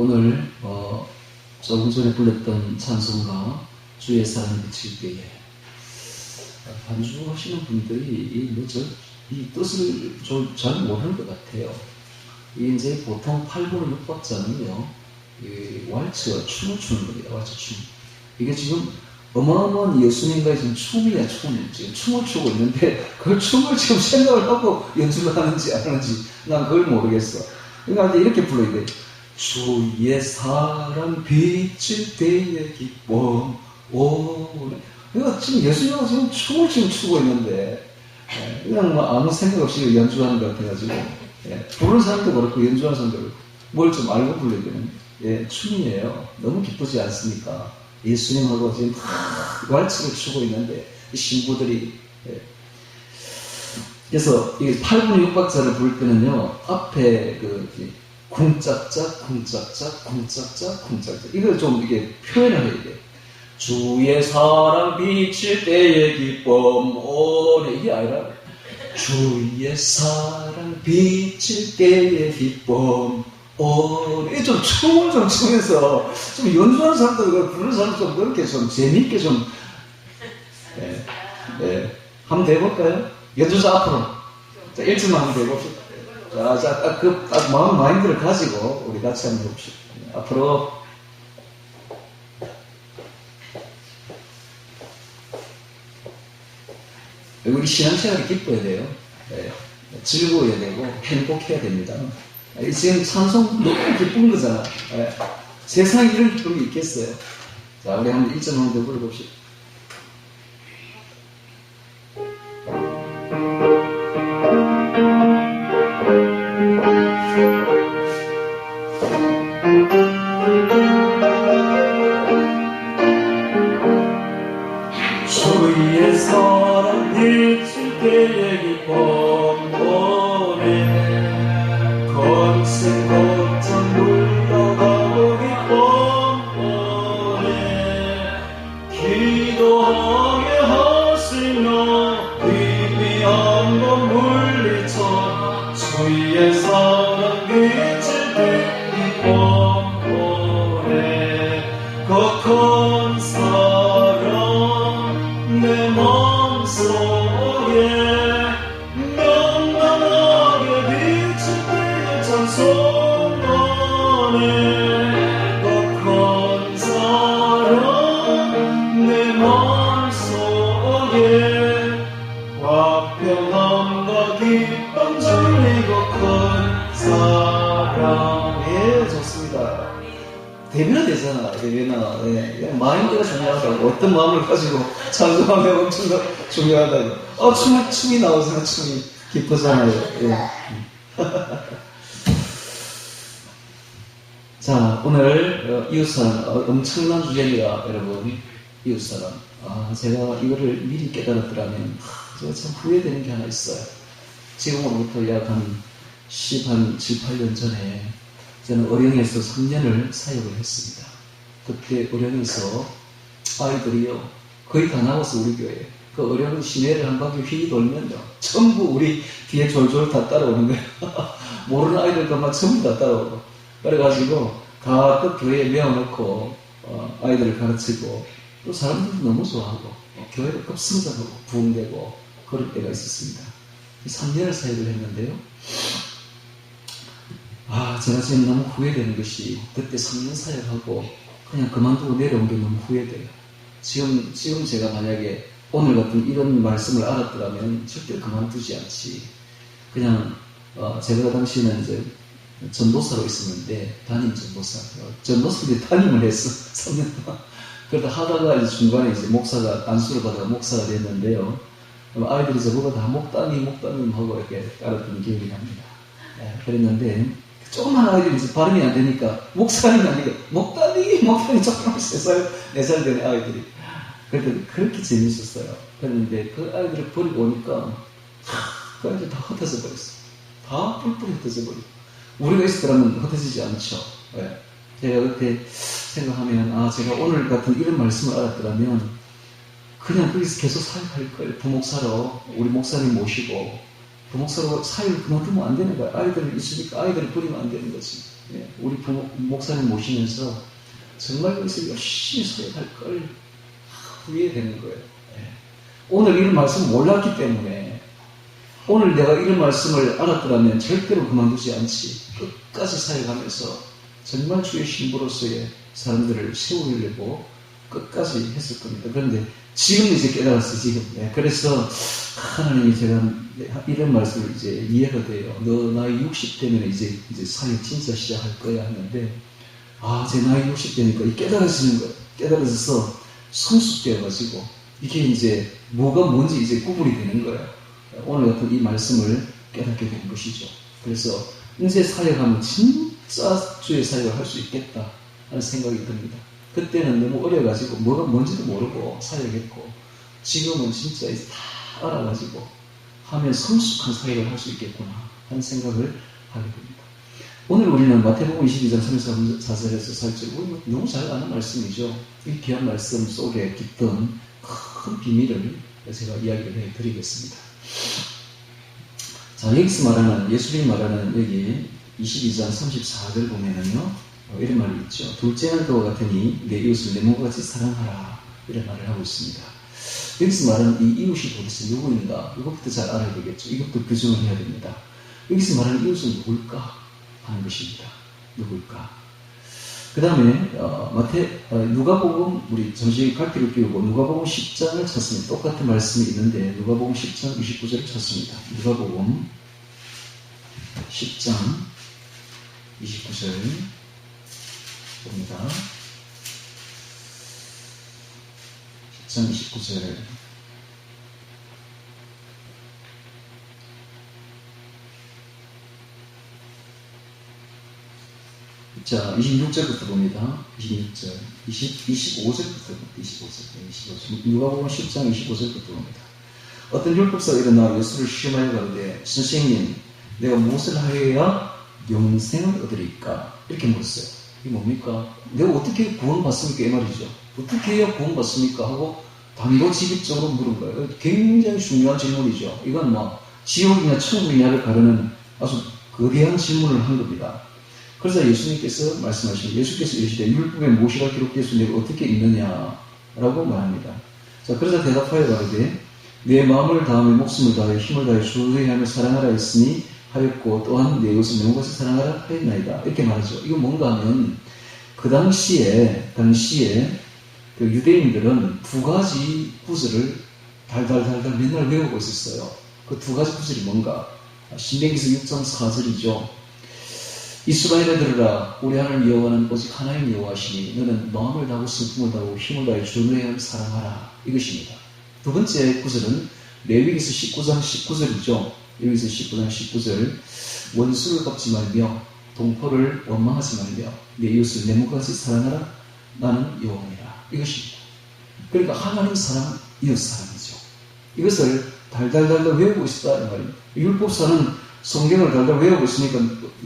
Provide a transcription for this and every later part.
오늘 조금 전에 불렀던 찬송가 주의 사랑 비칠 때에 반주하시는 분들이 이 뜻을 좀 잘 모르는 것 같아요. 이게 이제 보통 8분 6박자는요, 왈츠, 춤을 추는 겁니다. 왈츠 춤. 이게 지금 어마어마한 예수님과의 지금 춤이야, 춤. 지금 춤을 추고 있는데, 그 춤을 지금 생각을 하고 연주를 하는지 안 하는지, 난 그걸 모르겠어. 그러니까 이렇게 불러야 돼. 주의 사랑 비칠 때의 기쁨, 그러니까 지금 예수님하고 지금 춤을 지금 추고 있는데, 그냥 뭐 아무 생각 없이 연주하는 것 같아가지고, 부르는 사람도 그렇고, 연주하는 사람도 그렇고, 뭘 좀 알고 불러야 되는, 춤이에요. 너무 기쁘지 않습니까? 예수님하고 지금 왈츠를 추고 있는데, 이 신부들이, 그래서 이게 8분 6박자를 부를 때는요, 앞에 쿵짝짝, 쿵짝짝, 쿵짝짝, 쿵짝짝. 이걸 좀 이게 표현을 해야 돼. 주의 사랑 비칠 때의 기쁨, 이게 아니라, 주의 사랑 비칠 때의 기쁨, 이게 좀 춤을 좀 추면서, 좀 연주하는 사람도, 부르는 사람도 좀 그렇게 좀 재밌게 좀, 한번 해볼까요? 연주자 앞으로. 자, 1층만 한번 해봅시다. 딱 마인드를 가지고 우리 같이 한번 해봅시다. 앞으로. 우리 신앙생활이 기뻐야 돼요. 즐거워야 되고 행복해야 됩니다. 지금 찬송 너무 기쁜 거잖아. 세상에 이런 기쁨이 있겠어요. 자, 우리 한번 1점 한번 더 불러봅시다. 주의 사랑 비칠 때의 기쁨, 건생 걱정 물러가고 기쁨, 기도하게 하시며 희미한 것 물리쳐 주의 사랑 비칠 때의 기쁨, 그 사랑 내 마음속에 명랑하게 비칠 때의 찬송가네. 그 큰 사랑 내 마음속에 화평함과 기쁨 줄이고 큰 사랑. 좋습니다. 대변은 되잖아, 대변은. 마인드가 중요하다고. 어떤 마음을 가지고 찬송하면 엄청 중요하다고. 춤이 나오잖아, 춤이. 기쁘잖아요. 자, 오늘, 이웃사랑, 엄청난 주제입니다, 여러분. 이웃사랑. 제가 이거를 미리 깨달았더라면, 제가 참 후회되는 게 하나 있어요. 지금으로부터 약 한 7, 8년 전에, 저는 어령에서 3년을 사역을 했습니다. 그때 어령에서 아이들이요, 거의 다 나와서 우리 교회에, 그 어령 시내를 한 바퀴 휘 돌면요, 전부 우리 뒤에 졸졸 다 따라오는 거예요. 모르는 아이들도 전부 다 따라오고. 그래가지고 다 그 교회에 메어놓고 아이들을 가르치고, 또 사람들도 너무 좋아하고, 교회도 급성장하고 부흥되고 그럴 때가 있었습니다. 3년을 사역을 했는데요. 제가 지금 너무 후회되는 것이, 그때 3년 사역하고 그냥 그만두고 내려온 게 너무 후회돼요. 지금 제가 만약에 오늘 같은 이런 말씀을 알았더라면 절대 그만두지 않지. 그냥, 제가 그 당시에는 이제 전도사로 있었는데, 담임 전도사인데 담임을 했어. 3년 동안. 그러다 하다가 이제 중간에 이제 목사가, 안수를 받아가 목사가 됐는데요. 아이들이 저보고 다 목담임 하고 이렇게 따랐던 기억이 납니다. 그랬는데, 조그만 아이들이 이제 발음이 안 되니까, 목사님이 아니고, 목담이 조그만 3살, 4살 된 아이들이. 그래도 그렇게 재밌었어요. 그랬는데, 그 아이들을 버리고 오니까, 그 아이들 다 흩어져 버렸어. 다 뿔뿔이 흩어져 버렸어. 우리가 있었더라면 흩어지지 않죠. 제가 그때 생각하면, 제가 오늘 같은 이런 말씀을 알았더라면, 그냥 거기서 계속 사역할 걸. 부목사로 우리 목사님 모시고, 부목사로 사회를 그만두면 안 되는 거야. 아이들을 있으니까 아이들을 버리면 안 되는 거지. 예, 우리 목사님 모시면서 정말 여기서 열심히 사역할 걸 후회되는 거예요. 예. 오늘 이런 말씀 몰랐기 때문에 오늘 내가 이런 말씀을 알았더라면 절대로 그만두지 않지. 끝까지 사역하면서 정말 주의 신부로서의 사람들을 세우려고 끝까지 했을 겁니다. 그런데 지금 이제 깨달았어, 지금. 네, 그래서 하나님이 제가 이런 말씀을 이제 이해가 돼요. 너 나이 60되면 이제 사역 진짜 시작할 거야 하는데, 제 나이 60되니까 깨달아지는 거예요. 깨달아져서 성숙되어가지고, 이게 이제 뭐가 뭔지 이제 구분이 되는 거예요. 오늘 같은 이 말씀을 깨닫게 된 것이죠. 그래서 이제 사역하면 진짜 주의 사역을 할 수 있겠다 하는 생각이 듭니다. 그때는 너무 어려가지고 뭐가 뭔지도 모르고 사역했고, 지금은 진짜 이제 다 알아가지고 하면 성숙한 사역을 할 수 있겠구나 하는 생각을 하게 됩니다. 오늘 우리는 마태복음 22장 34절에서 4절, 우리 너무 잘 아는 말씀이죠. 이 귀한 말씀 속에 깃든 큰 비밀을 제가 이야기를 해드리겠습니다. 자, 여기서 말하는, 예수님이 말하는 여기 22장 34절 보면은요, 이런 말이 있죠. 둘째는 그와 같으니 내 이웃을 내 몸같이 사랑하라. 이런 말을 하고 있습니다. 여기서 말하는 이 이웃이 도대체 누구인가? 이것부터 잘 알아야 되겠죠. 이것도 규정을 해야 됩니다. 여기서 말하는 이웃은 누굴까? 하는 것입니다. 누굴까? 그 다음에 누가복음, 우리 정식 갈피를 끼우고 누가복음 10장을 찾습니다. 똑같은 말씀이 있는데 누가복음 10장 29절을 찾습니다. 누가복음 10장 29절 봅니다. 10장 29절. 자, 26절부터 봅니다. 26절. 25절부터, 25절. 누가복음 10장 25절부터 봅니다. 어떤 율법사가 일어나 예수를 시험하여 가는데, 선생님, 내가 무엇을 하여야 영생을 얻으리까? 이렇게 물었어요. 이게 뭡니까? 내가 어떻게 구원받습니까? 이 말이죠. 어떻게 해야 구원받습니까? 하고 단도직입적으로 물은 거예요. 굉장히 중요한 질문이죠. 이건 지옥이냐 천국이냐를 가르는 아주 거대한 질문을 한 겁니다. 그래서 예수님께서 말씀하시고, 예수께서 이르시되 율법에 무엇이라 기록되어 내가 어떻게 읽느냐라고 말합니다. 자, 그러자 대답하여 가로되 내 마음을 다하며 목숨을 다하여 힘을 다하여 주의 하며 사랑하라 했으니 하였고, 또한 내 이웃을 내 몸같이 사랑하라 하였나이다. 이렇게 말하죠. 이건 뭔가 하면 그 당시에 그 유대인들은 두 가지 구절을 달달달달 맨날 외우고 있었어요. 그 두 가지 구절이 뭔가? 신명기서 6장 4절이죠. 이스라엘에 들으라, 우리 하나님 여호와는 오직 하나님 여호와시니 너는 마음을 다하고 슬픔을 다하고 힘을 다하여 주 너의 하나님을 사랑하라. 이것입니다. 두 번째 구절은 레위기서 19장 19절이죠. 레위기서 19장 19절. 원수를 갚지 말며 동포를 원망하지 말며 내 이웃을 내 몸같이 사랑하라. 나는 여호와니라. 이것입니다. 그러니까 하나님 사랑, 이웃 사랑이죠. 이것을 달달달달 외우고 있었다 이 말입니다. 율법사는 성경을 달달 외우고 있으니까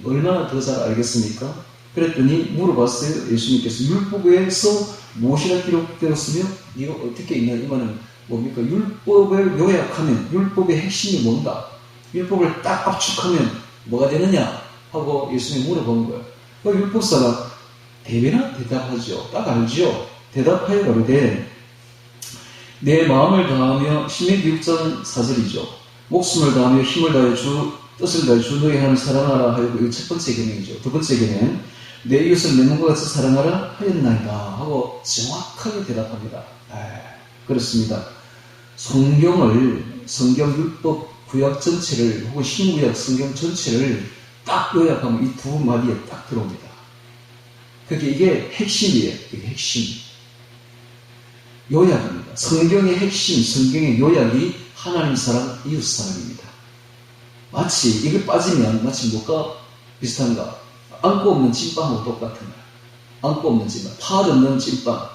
얼마나 더 잘 알겠습니까? 그랬더니 물어봤어요. 예수님께서 율법에서 무엇이라 기록되었으며 이거 어떻게 있냐? 이 말은 뭡니까? 율법을 요약하면 율법의 핵심이 뭔가? 율법을 딱 압축하면 뭐가 되느냐? 하고 예수님이 물어본 거예요. 그 율법사가 대변한 대답하죠. 딱 알죠. 대답하여 가로되 내 마음을 다하며 신명기 6장 4절이죠. 목숨을 다하며 힘을 다하여 뜻을 다해 주 너의 하나님을 사랑하라 하여 이거 첫 번째 계명이죠. 두 번째 계명 내 이웃을 내 몸과 같이 사랑하라 하였나이다 하고 정확하게 대답합니다. 그렇습니다. 성경 율법 구약 전체를 혹은 신구약 성경 전체를 딱 요약하면 이 두 마디에 딱 들어옵니다. 그게 이게 핵심이에요. 이게 핵심. 요약입니다. 성경의 핵심, 성경의 요약이 하나님 사랑, 이웃 사랑입니다. 마치 이게 빠지면 마치 뭐가 비슷한가? 안고 없는 찐빵하고 똑같은 거야. 안고 없는 찐빵, 팔 없는 찐빵.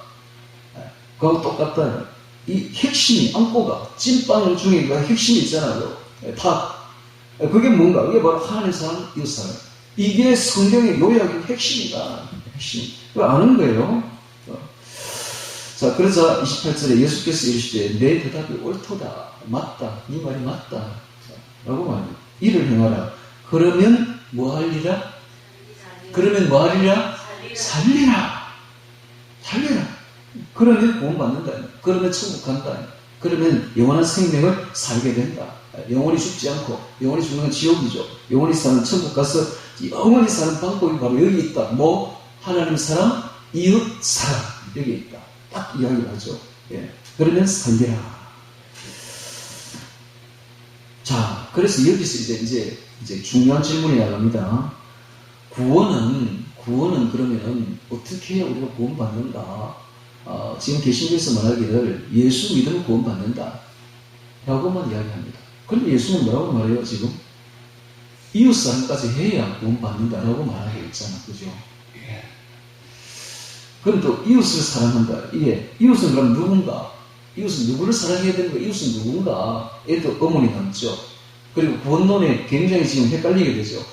그거하고 똑같다. 이 핵심이 안고가 찐빵 중에 그 핵심이 있잖아요. 팥. 그게 뭔가? 이게 바로 하나님 사랑, 이웃 사랑. 이게 성경의 요약의 핵심이다. 핵심. 그걸 아는 거예요. 자, 그러자 28절에 예수께서 이르시되 내 대답이 옳도다. 맞다. 네 말이 맞다. 라고 말합니다. 이를 행하라. 그러면 뭐 하리라? 그러면 뭐 하리라? 살리라. 살리라. 그러면 구원받는다. 그러면 천국 간다. 그러면 영원한 생명을 살게 된다. 영원히 죽지 않고, 영원히 죽는 건 지옥이죠. 영원히 사는 천국 가서 영원히 사는 방법이 바로 여기 있다. 뭐? 하나님 사랑, 이웃 사랑. 여기 있다. 딱 이야기를 하죠. 예. 그러면 살리라. 자, 그래서 여기서 이제 중요한 질문이 나갑니다. 구원은 그러면은 어떻게 해야 우리가 구원받는다? 지금 개신교에서 말하기를 예수 믿으면 구원받는다. 라고만 이야기합니다. 그런데 예수는 뭐라고 말해요, 지금? 이웃사랑까지 해야 구원받는다. 라고 말하고 있잖아. 그죠? 예. 그럼 또 이웃을 사랑한다. 이게, 이웃은 그럼 누군가? 이웃은 누구를 사랑해야 되는 거? 이웃은 누군가? 에도 의문이 남죠. 그리고 구원론에 굉장히 지금 헷갈리게 되죠.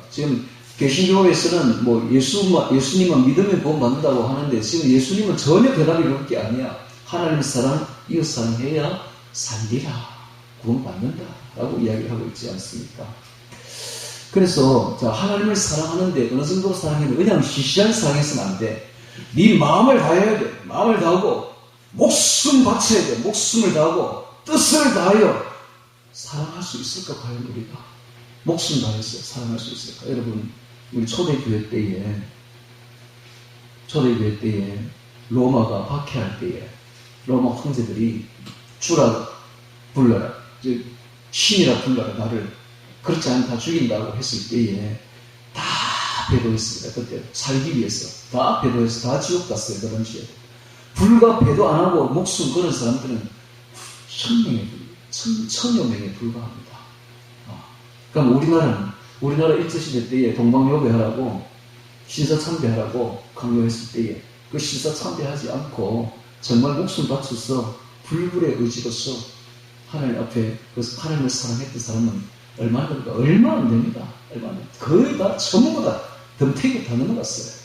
지금 개신교에서는 뭐 예수님만 믿으면 구원받는다고 하는데 지금 예수님은 전혀 대답이 그럴 게 아니야. 하나님 사랑, 이웃 사랑해야 살리라. 구원받는다. 라고 이야기를 하고 있지 않습니까? 그래서 하나님을 사랑하는데 어느 정도로 사랑해야 돼? 왜냐하면 시시한 사랑해서는 안 돼. 네 마음을 다해야 돼. 마음을 다하고 목숨 바쳐야 돼. 목숨을 다하고 뜻을 다하여 사랑할 수 있을까? 과연 우리가 목숨 다해서 사랑할 수 있을까? 여러분, 우리 초대교회 때에 로마가 박해할 때에 로마 황제들이 주라 불러라, 신이라 불러라, 나를 그렇지 않으면 다 죽인다고 했을 때에 다 배도했습니다. 그때 살기 위해서 다 배도해서 다 지옥 갔어요. 그 당시에 불과 배도 안 하고 목숨 걸은 사람들은 천여 명에 불과합니다. 그럼 우리나라 일제시대 때에 동방요배하라고 신사참배하라고 강요했을 때에 그 신사참배하지 않고 정말 목숨 바쳐서 불굴의 의지로서 하나님 앞에 하나님을 사랑했던 사람은 얼마 안 됩니다. 거의 다 전부 다 덤태기 다 넘어갔어요.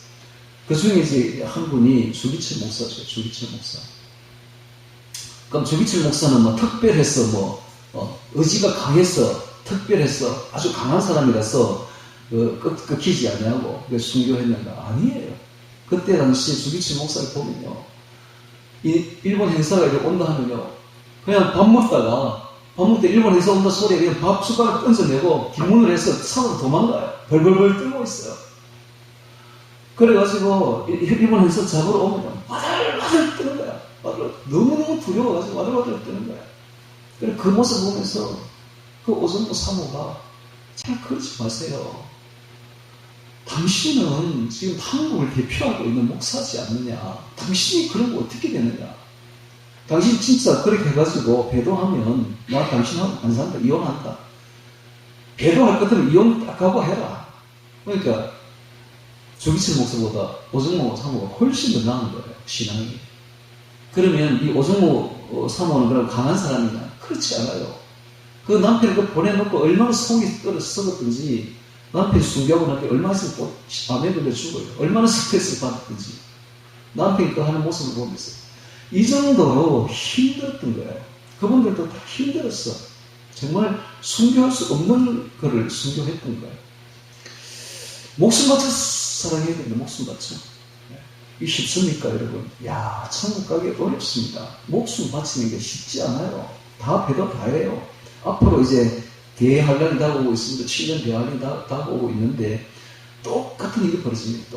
그 중에 이제 한 분이 주기철 목사죠. 주기철 목사. 그럼 주기철 목사는 뭐 특별해서 의지가 강해서 특별해서 아주 강한 사람이라서 끊기지 아니하고 순교했는가? 아니에요. 그때 당시 주기철 목사를 보면요, 일본 행사가 이렇게 온다 하면요, 그냥 밥 먹을 때 일본 행사 온다 소리에 그냥 밥 숟가락 던져내고 기문을 해서 산으로 도망가요. 벌벌벌 떨고 있어요. 그래가지고 일본 행사 잡으러 오면 와들와들 뜨는 거야. 너무너무 두려워가지고 와들와들 뜨는 거야. 그래, 그 모습 보면서 그 오정모 사모가 참 그러지 마세요. 당신은 지금 한국을 대표하고 있는 목사지 않느냐. 당신이 그런 거 어떻게 되느냐. 당신 진짜 그렇게 해가지고 배도하면 나 당신하고 안 산다. 이혼한다. 배도할 것 같으면 이혼 딱 하고 해라. 그러니까 조기철 목사보다 오정모 사모가 훨씬 더 나은 거예요. 신앙이. 그러면 이 오정모 사모는 그럼 강한 사람이냐? 그렇지 않아요. 그 남편을 보내놓고 얼마나 속이 썩었든지, 남편이 순교하고 나면 얼마나 또 밤에 걸려 죽어요. 얼마나 스트레스를 받았든지, 남편이 그 하는 모습을 보면서 이 정도로 힘들었던 거예요. 그분들도 다 힘들었어. 정말 순교할 수 없는 거를 순교했던 거예요. 목숨 바쳐 사랑해야 된다. 목숨 바쳐. 이게 쉽습니까, 여러분? 야, 천국 가기 어렵습니다. 목숨 바치는 게 쉽지 않아요. 다 배도 다 해요. 앞으로 이제 대환란이 다가오고 있습니다. 7년 대환란이 다가오고 있는데 똑같은 일이 벌어집니다.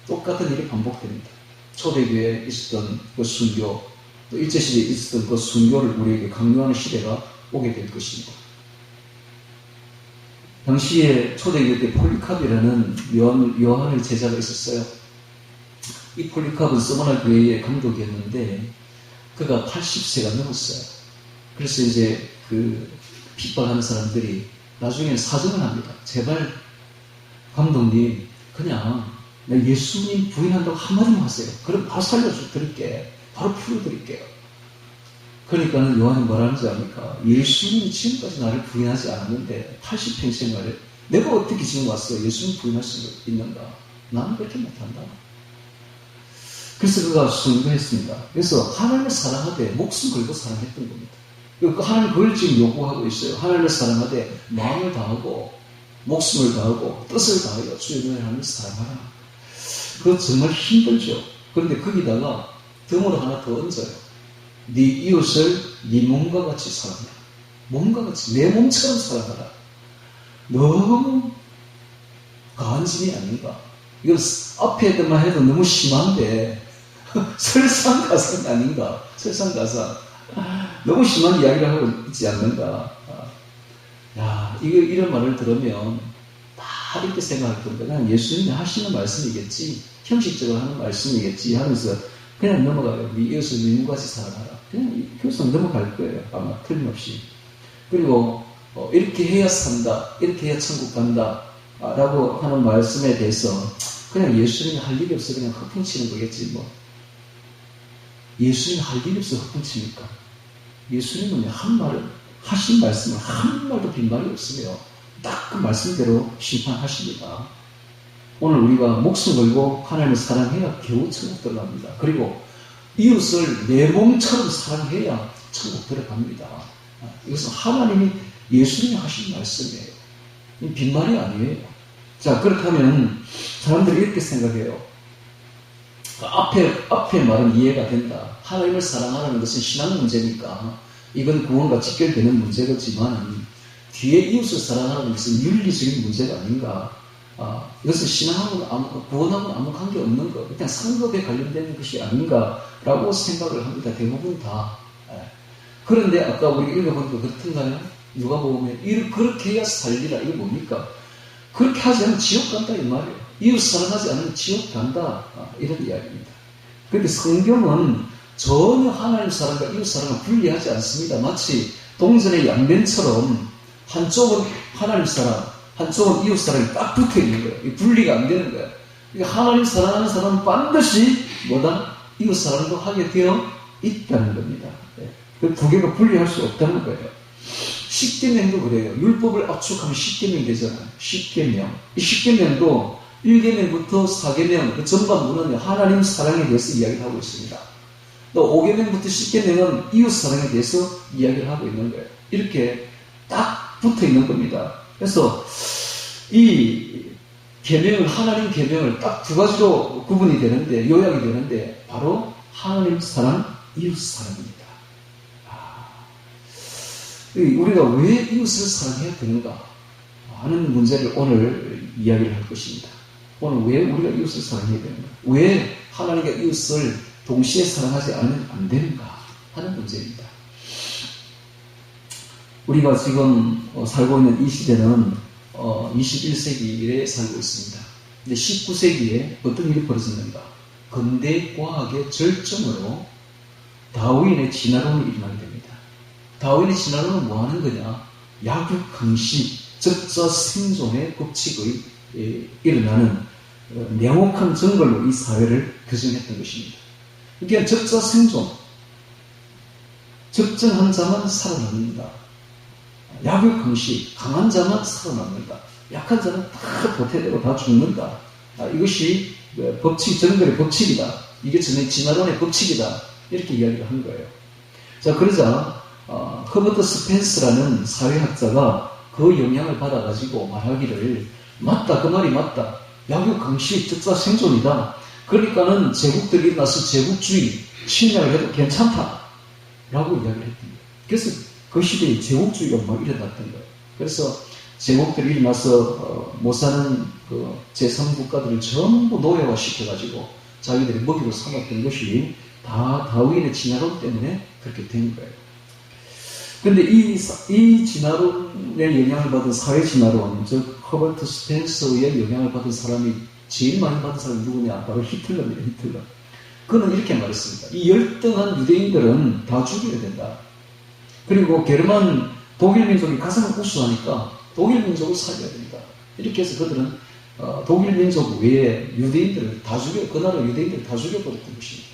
똑같은 일이 반복됩니다. 초대교회에 있었던 그 순교, 또 일제시대에 있었던 그 순교를 우리에게 강요하는 시대가 오게 될 것입니다. 당시에 초대교회 때 폴리캅이라는 요한의 제자가 있었어요. 이 폴리캅은 서머나 교회의 감독이었는데 그가 80세가 넘었어요. 그래서 이제 그 핍박하는 사람들이 나중에는 사정을 합니다. 제발 감독님, 그냥 예수님 부인한다고 한마디만 하세요. 그럼 바로 살려드릴게. 바로 풀어드릴게요. 그러니까는 요한이 뭐라는지 압니까? 예수님이 지금까지 나를 부인하지 않았는데 80평생을 내가 어떻게 지금 왔어? 예수님 부인할 수 있는가? 나는 그렇게 못한다. 그래서 그가 순교했습니다. 그래서 하나님을 사랑하되 목숨 걸고 사랑했던 겁니다. 하나님 그걸 지금 요구하고 있어요. 하나님을 사랑하되 마음을 다하고 목숨을 다하고 뜻을 다하여 주의 너의 하나님을 사랑하라. 그거 정말 힘들죠. 그런데 거기다가 덤으로 하나 더 얹어요. 네 이웃을 네 몸과 같이 사랑하라. 몸과 같이 내 몸처럼 사랑하라. 너무 강한 짐이 아닌가. 이건 앞에 했던만 해도 너무 심한데 설상가상 아닌가. 설상가상 너무 심한 이야기를 하고 있지 않는가. 야, 이런 말을 들으면 다 이렇게 생각할 겁니다. 그냥 예수님이 하시는 말씀이겠지, 형식적으로 하는 말씀이겠지 하면서 그냥 넘어가요. 네 이웃을 네 몸같이 사랑하라. 그냥 그것은 넘어갈 거예요. 아마 틀림없이. 그리고 이렇게 해야 산다, 이렇게 해야 천국 간다 라고 하는 말씀에 대해서 그냥 예수님이 할 일이 없어 그냥 헛풍치는 거겠지 뭐. 예수님이 할 일이 없어 헛풍칩니까? 예수님은 하신 말씀을 한 말도 빈말이 없으며 딱 그 말씀대로 심판하십니다. 오늘 우리가 목숨 걸고 하나님을 사랑해야 겨우 천국 들어갑니다. 그리고 이웃을 내 몸처럼 사랑해야 천국 들어갑니다. 이것은 하나님이 예수님이 하신 말씀이에요. 빈말이 아니에요. 자, 그렇다면 사람들이 이렇게 생각해요. 앞에 말은 이해가 된다. 하나님을 사랑하라는 것은 신앙 문제니까 이건 구원과 직결되는 문제겠지만 뒤에 이웃을 사랑하라는 것은 윤리적인 문제가 아닌가. 이것은 신앙하고는 구원하고는 아무 관계 없는 것, 그냥 상급에 관련된 것이 아닌가라고 생각을 합니다. 대부분 다. 그런데 아까 우리 읽어본 거 그렇던가요? 누가복음에 그렇게 해야 살리라. 이거 뭡니까? 그렇게 하지 않으면 지옥 간다 이 말이에요. 이웃 사랑하지 않으면 지옥 간다. 이런 이야기입니다. 그런데 성경은 전혀 하나님 사랑과 이웃 사랑을 분리하지 않습니다. 마치 동전의 양면처럼 한쪽은 하나님 사랑, 한쪽은 이웃 사랑이 딱 붙어 있는 거예요. 분리가 안 되는 거예요. 그러니까 하나님 사랑하는 사람은 반드시 이웃 사랑도 하게 되어 있다는 겁니다. 그 두 개가 분리할 수 없다는 거예요. 십계명도 그래요. 율법을 압축하면 십계명이 되잖아요. 십계명. 이 십계명도 1계명부터 4계명 그 전반부는 하나님 사랑에 대해서 이야기를 하고 있습니다. 또 5계명부터 10계명은 이웃 사랑에 대해서 이야기를 하고 있는 거예요. 이렇게 딱 붙어 있는 겁니다. 그래서 이 계명을, 하나님 계명을 딱 두 가지로 구분이 되는데, 요약이 되는데 바로 하나님 사랑, 이웃 사랑입니다. 우리가 왜 이웃을 사랑해야 되는가 하는 문제를 오늘 이야기를 할 것입니다. 오늘 왜 우리가 이웃을 사랑해야 되는가? 왜 하나님과 이웃을 동시에 사랑하지 않으면 안 되는가 하는 문제입니다. 우리가 지금 살고 있는 이 시대는 21세기에 살고 있습니다. 근데 19세기에 어떤 일이 벌어졌는가? 근대 과학의 절정으로 다윈의 진화론이 일어나게 됩니다. 다윈의 진화론은 뭐 하는 거냐? 약육강식, 적자 생존의 법칙의 일어나는 냉혹한 정글로 이 사회를 규정했던 것입니다. 그러니까 적자 생존, 적정한 자만 살아남는다. 약육강식, 강한 자만 살아남는다. 약한 자는 다 도태되고 다 죽는다. 이것이 법칙, 정글의 법칙이다. 이게 전에 진화론의 법칙이다. 이렇게 이야기를 한 거예요. 자, 그러자 허버트 스펜스라는 사회학자가 그 영향을 받아가지고 말하기를, 맞다, 그 말이 맞다. 약육강식, 적자 생존이다. 그러니까는 제국들이 일어나서 제국주의 침략을 해도 괜찮다. 라고 이야기를 했던 거예요. 그래서 그 시대에 제국주의가 막 일어났던 거예요. 그래서 제국들이 일어나서 못 사는 그 제3국가들을 전부 노예화 시켜가지고 자기들이 먹이로 삼았던 것이 다 다윈의 진화론 때문에 그렇게 된 거예요. 그런데 이 진화론의 영향을 받은 사회 진화론, 즉 허버트 스펜서의 영향을 받은 사람이 제일 많이 받은 사람이 누구냐? 바로 히틀러입니다. 히틀러. 그는 이렇게 말했습니다. 이 열등한 유대인들은 다 죽여야 된다. 그리고 게르만 독일 민족이 가장 우수하니까 독일 민족을 살려야 된다. 이렇게 해서 그들은 독일 민족 외에 유대인들을 다 그 나라 유대인들을 다 죽여버렸던 것입니다.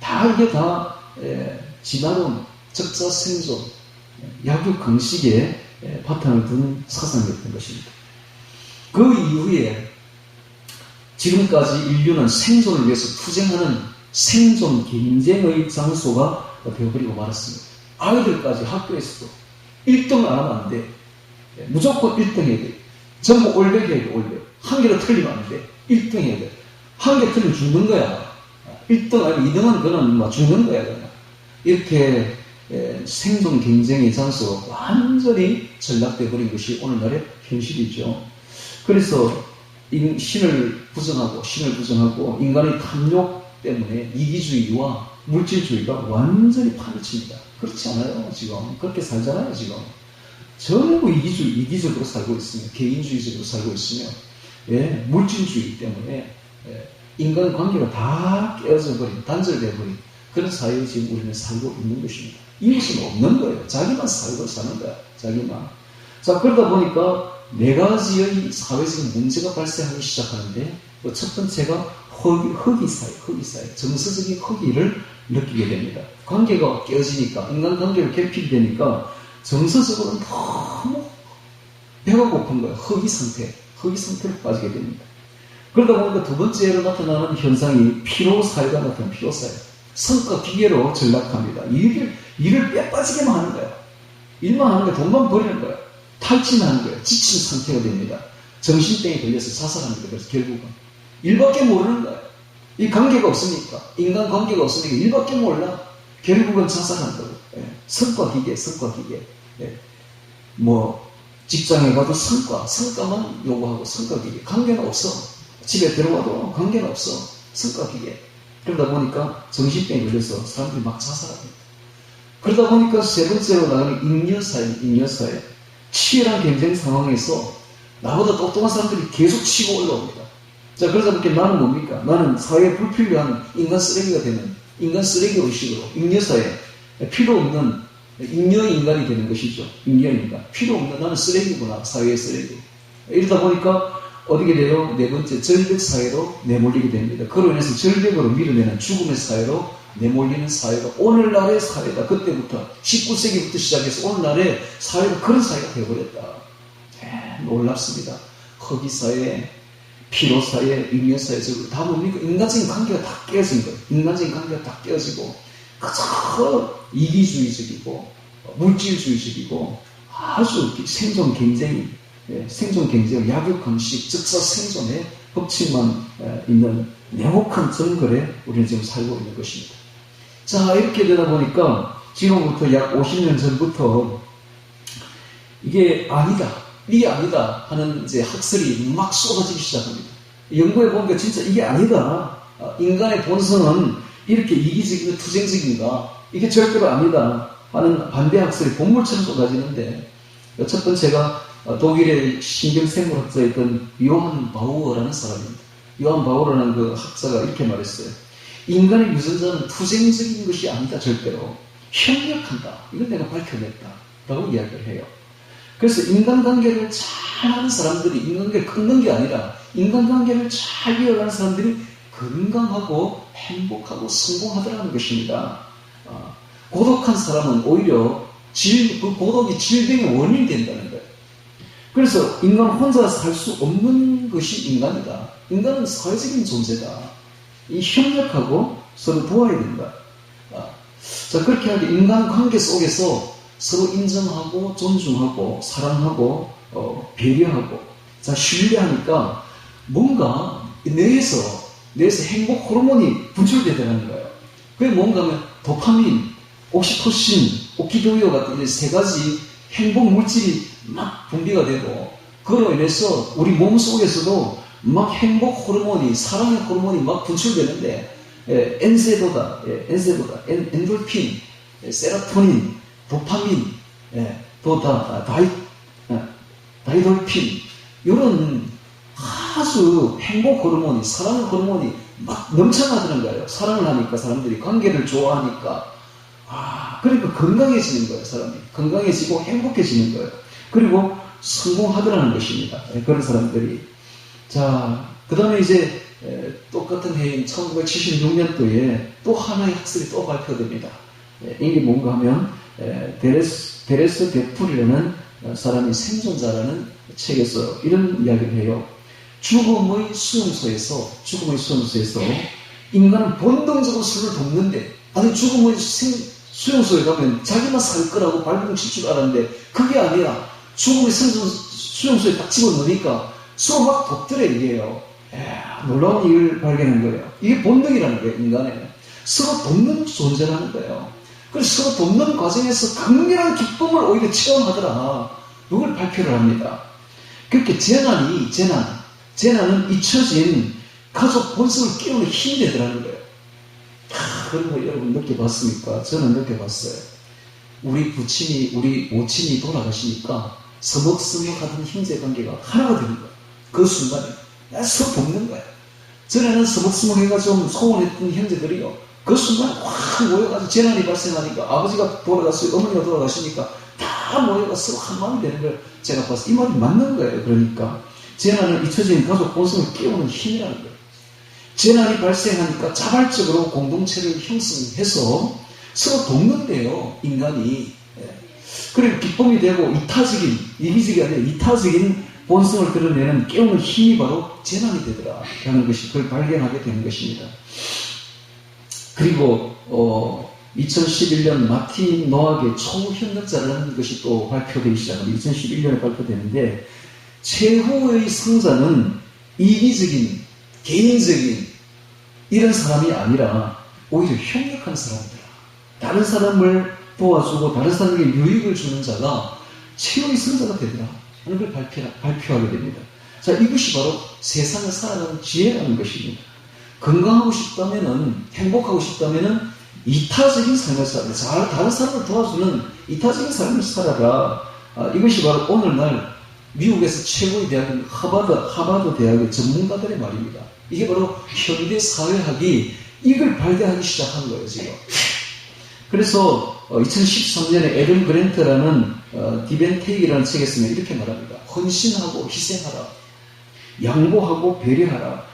다 이게 다 진화론, 적자 생존, 약육강식에 바탕을 둔 사상이었던 것입니다. 그 이후에 지금까지 인류는 생존을 위해서 투쟁하는 생존 경쟁의 장소가 되어버리고 말았습니다. 아이들까지 학교에서도 1등 안 하면 안 돼. 무조건 1등 해야 돼. 전부 올백 해야 돼, 올백. 한 개로 틀리면 안 돼. 1등 해야 돼. 한 개 틀리면 죽는 거야. 1등 아니면 2등은 그는 죽는 거야, 그냥. 이렇게 생존 경쟁의 장소가 완전히 전락돼 버린 것이 오늘날의 현실이죠. 그래서 신을 부정하고 인간의 탐욕 때문에 이기주의와 물질주의가 완전히 판을 칩니다. 그렇지 않아요, 지금. 그렇게 살잖아요, 지금. 전부 이기적으로 살고 있으며, 개인주의적으로 살고 있으며, 물질주의 때문에 인간관계가 다 깨어져 버린, 단절되어 버린 그런 사회에 지금 우리는 살고 있는 것입니다. 이웃은 없는 거예요. 자기만 살고 사는 거야. 자기만. 자, 그러다 보니까 네 가지의 사회적인 문제가 발생하기 시작하는데, 첫 번째가 허기사회. 정서적인 허기를 느끼게 됩니다. 관계가 깨어지니까, 인간관계가 개필되니까 정서적으로는 너무 배가 고픈 거예요. 허기 상태로 빠지게 됩니다. 그러다 보니까 두 번째로 나타나는 현상이 피로사회가 나타나는 피로사회. 성과 기계로 전락합니다. 일을 빼빠지게만 하는 거야. 일만 하는 거야. 돈만 버리는 거야. 탈진하는 거야. 지친 상태가 됩니다. 정신병에 걸려서 자살합니다. 그래서 결국은 일밖에 모르는 거야. 이 관계가 없으니까, 인간 관계가 없으니까 일밖에 몰라. 결국은 자살한다고. 성과 기계. 직장에 가도 성과만 요구하고 성과 기계. 관계는 없어. 집에 들어와도 관계는 없어. 성과 기계. 그러다 보니까 정신병에 걸려서 사람들이 막 자살합니다. 그러다 보니까 세 번째로 나가는 잉여사회. 치열한 경쟁 상황에서 나보다 똑똑한 사람들이 계속 치고 올라옵니다. 자, 그러다 보니까 나는 뭡니까? 나는 사회에 불필요한 인간 쓰레기가 되는 인간 쓰레기 의식으로 잉여사회, 필요 없는 잉여인간이 되는 것이죠. 잉여인간. 필요 없는 나는 쓰레기구나. 사회의 쓰레기. 이러다 보니까 어떻게 돼요? 네 번째, 절벽사회로 내몰리게 됩니다. 그로 인해서 절벽으로 밀어내는 죽음의 사회로 내몰리는 사회가 오늘날의 사회다. 그때부터 19세기부터 시작해서 오늘날의 사회가 그런 사회가 되어버렸다. 놀랍습니다. 허기사회, 피로사회, 잉여사회, 다 뭡니까? 인간적인 관계가 다 깨어진 거예요. 인간적인 관계가 다 깨어지고 그저 이기주의적이고 물질주의적이고 아주 생존 경쟁, 약육강식, 즉사 생존의 법칙만 있는 냉혹한 정글에 우리는 지금 살고 있는 것입니다. 자, 이렇게 되다 보니까 지금부터 약 50년 전부터 이게 아니다 하는 이제 학설이 막 쏟아지기 시작합니다. 연구해 보니까 진짜 이게 아니다. 인간의 본성은 이렇게 이기적이고 투쟁적인가? 이게 절대로 아니다 하는 반대 학설이 본물처럼 쏟아지는데, 첫 번째가 독일의 신경생물학자였던 요한 바우어라는 사람입니다. 요한 바우어라는 그 학자가 이렇게 말했어요. 인간의 유전자는 투쟁적인 것이 아니다, 절대로. 협력한다. 이걸 내가 밝혀냈다. 라고 이야기를 해요. 그래서 인간관계를 잘 하는 사람들이 인간관계를 끊는 게 아니라 인간관계를 잘 이어가는 사람들이 건강하고 행복하고 성공하더라는 것입니다. 고독한 사람은 오히려 그 고독이 질병의 원인이 된다는 거예요. 그래서 인간 혼자 살 수 없는 것이 인간이다. 인간은 사회적인 존재다. 이 협력하고 서로 도와야 된다. 자, 그렇게 하게 인간관계 속에서 서로 인정하고 존중하고 사랑하고 배려하고 자, 신뢰하니까 뭔가 뇌에서 행복 호르몬이 분출되더라는 거예요. 그게 뭔가 하면 도파민, 옥시토신, 오키도요 같은 이제 세 가지 행복 물질이 막 분비가 되고 그로 인해서 우리 몸 속에서도 막 행복 호르몬이, 사랑의 호르몬이 막 분출되는데 엔세도다, 엔돌핀, 세로토닌, 도파민, 다이돌핀 이런 아주 행복 호르몬이, 사랑 호르몬이 막 넘쳐나드는 거예요. 사랑을 하니까 사람들이 관계를 좋아하니까 그러니까 건강해지는 거예요. 사람이 건강해지고 행복해지는 거예요. 그리고 성공하더라는 것입니다. 그런 사람들이. 자, 그 다음에 이제 똑같은 해인 1976년도에 또 하나의 학설이 또 발표됩니다. 이게 뭔가 하면 데레스 데풀이라는 사람이 생존자라는 책에서 이런 이야기를 해요. 죽음의 수용소에서 인간은 본능적으로 서로를 돕는데 아니 죽음의 수용소에 가면 자기만 살 거라고 발버둥 칠 줄 알았는데 그게 아니라 죽음의 수용소에 딱 집어넣으니까 서로 막 돕더래 이게요. 놀라운 일을 발견한 거예요. 이게 본능이라는 거예요. 인간의 서로 돕는 존재라는 거예요. 그래서 서로 돕는 과정에서 강렬한 기쁨을 오히려 체험하더라. 이걸 발표를 합니다. 그렇게 재난은 잊혀진 가족 본성을 깨우는 힘이 되더라는 거예요. 그런 거 여러분 느껴봤습니까? 저는 느껴봤어요. 우리 모친이 돌아가시니까 서먹서먹하던 형제관계가 하나가 되는 거예요. 그 순간에 서로 돕는 거예요. 전에는 서먹서먹해가 좀 소원했던 형제들이요, 그 순간에 확 모여가지고 재난이 발생하니까 아버지가 돌아갔어요, 어머니가 돌아가시니까 다 모여가 서로 한 마음이 되는 걸 제가 봤어요. 이 말이 맞는 거예요. 그러니까 재난을 잊혀진 가족 본성을 깨우는 힘이라는 거예요. 재난이 발생하니까 자발적으로 공동체를 형성해서 서로 돕는데요, 인간이. 그리고 기쁨이 되고 이기적이 아니라 이타적인 본성을 드러내는 깨우는 힘이 바로 재난이 되더라 라는 것이 그걸 발견하게 되는 것입니다. 그리고 2011년 마틴 노학의 초협력자라는 것이 또 발표되기 시작합니다. 2011년에 발표되는데, 최후의 승자는 이기적인, 개인적인 이런 사람이 아니라 오히려 협력하는 사람이더라. 다른 사람을 도와주고 다른 사람에게 유익을 주는 자가 최후의 승자가 되더라 하는 걸 발표하게 됩니다. 자, 이것이 바로 세상을 살아가는 지혜라는 것입니다. 건강하고 싶다면은, 행복하고 싶다면은 이타적인 삶을 살아라. 다른 사람을 도와주는 이타적인 삶을 살아라. 이것이 바로 오늘날 미국에서 최고의 대학인 하버드 대학의 전문가들의 말입니다. 이게 바로 현대 사회학이 이걸 발견하기 시작한 거예요, 지금. 그래서 2013년에 에런 그랜트라는 디벤테이크라는 책에 쓰면 이렇게 말합니다. 헌신하고 희생하라. 양보하고 배려하라.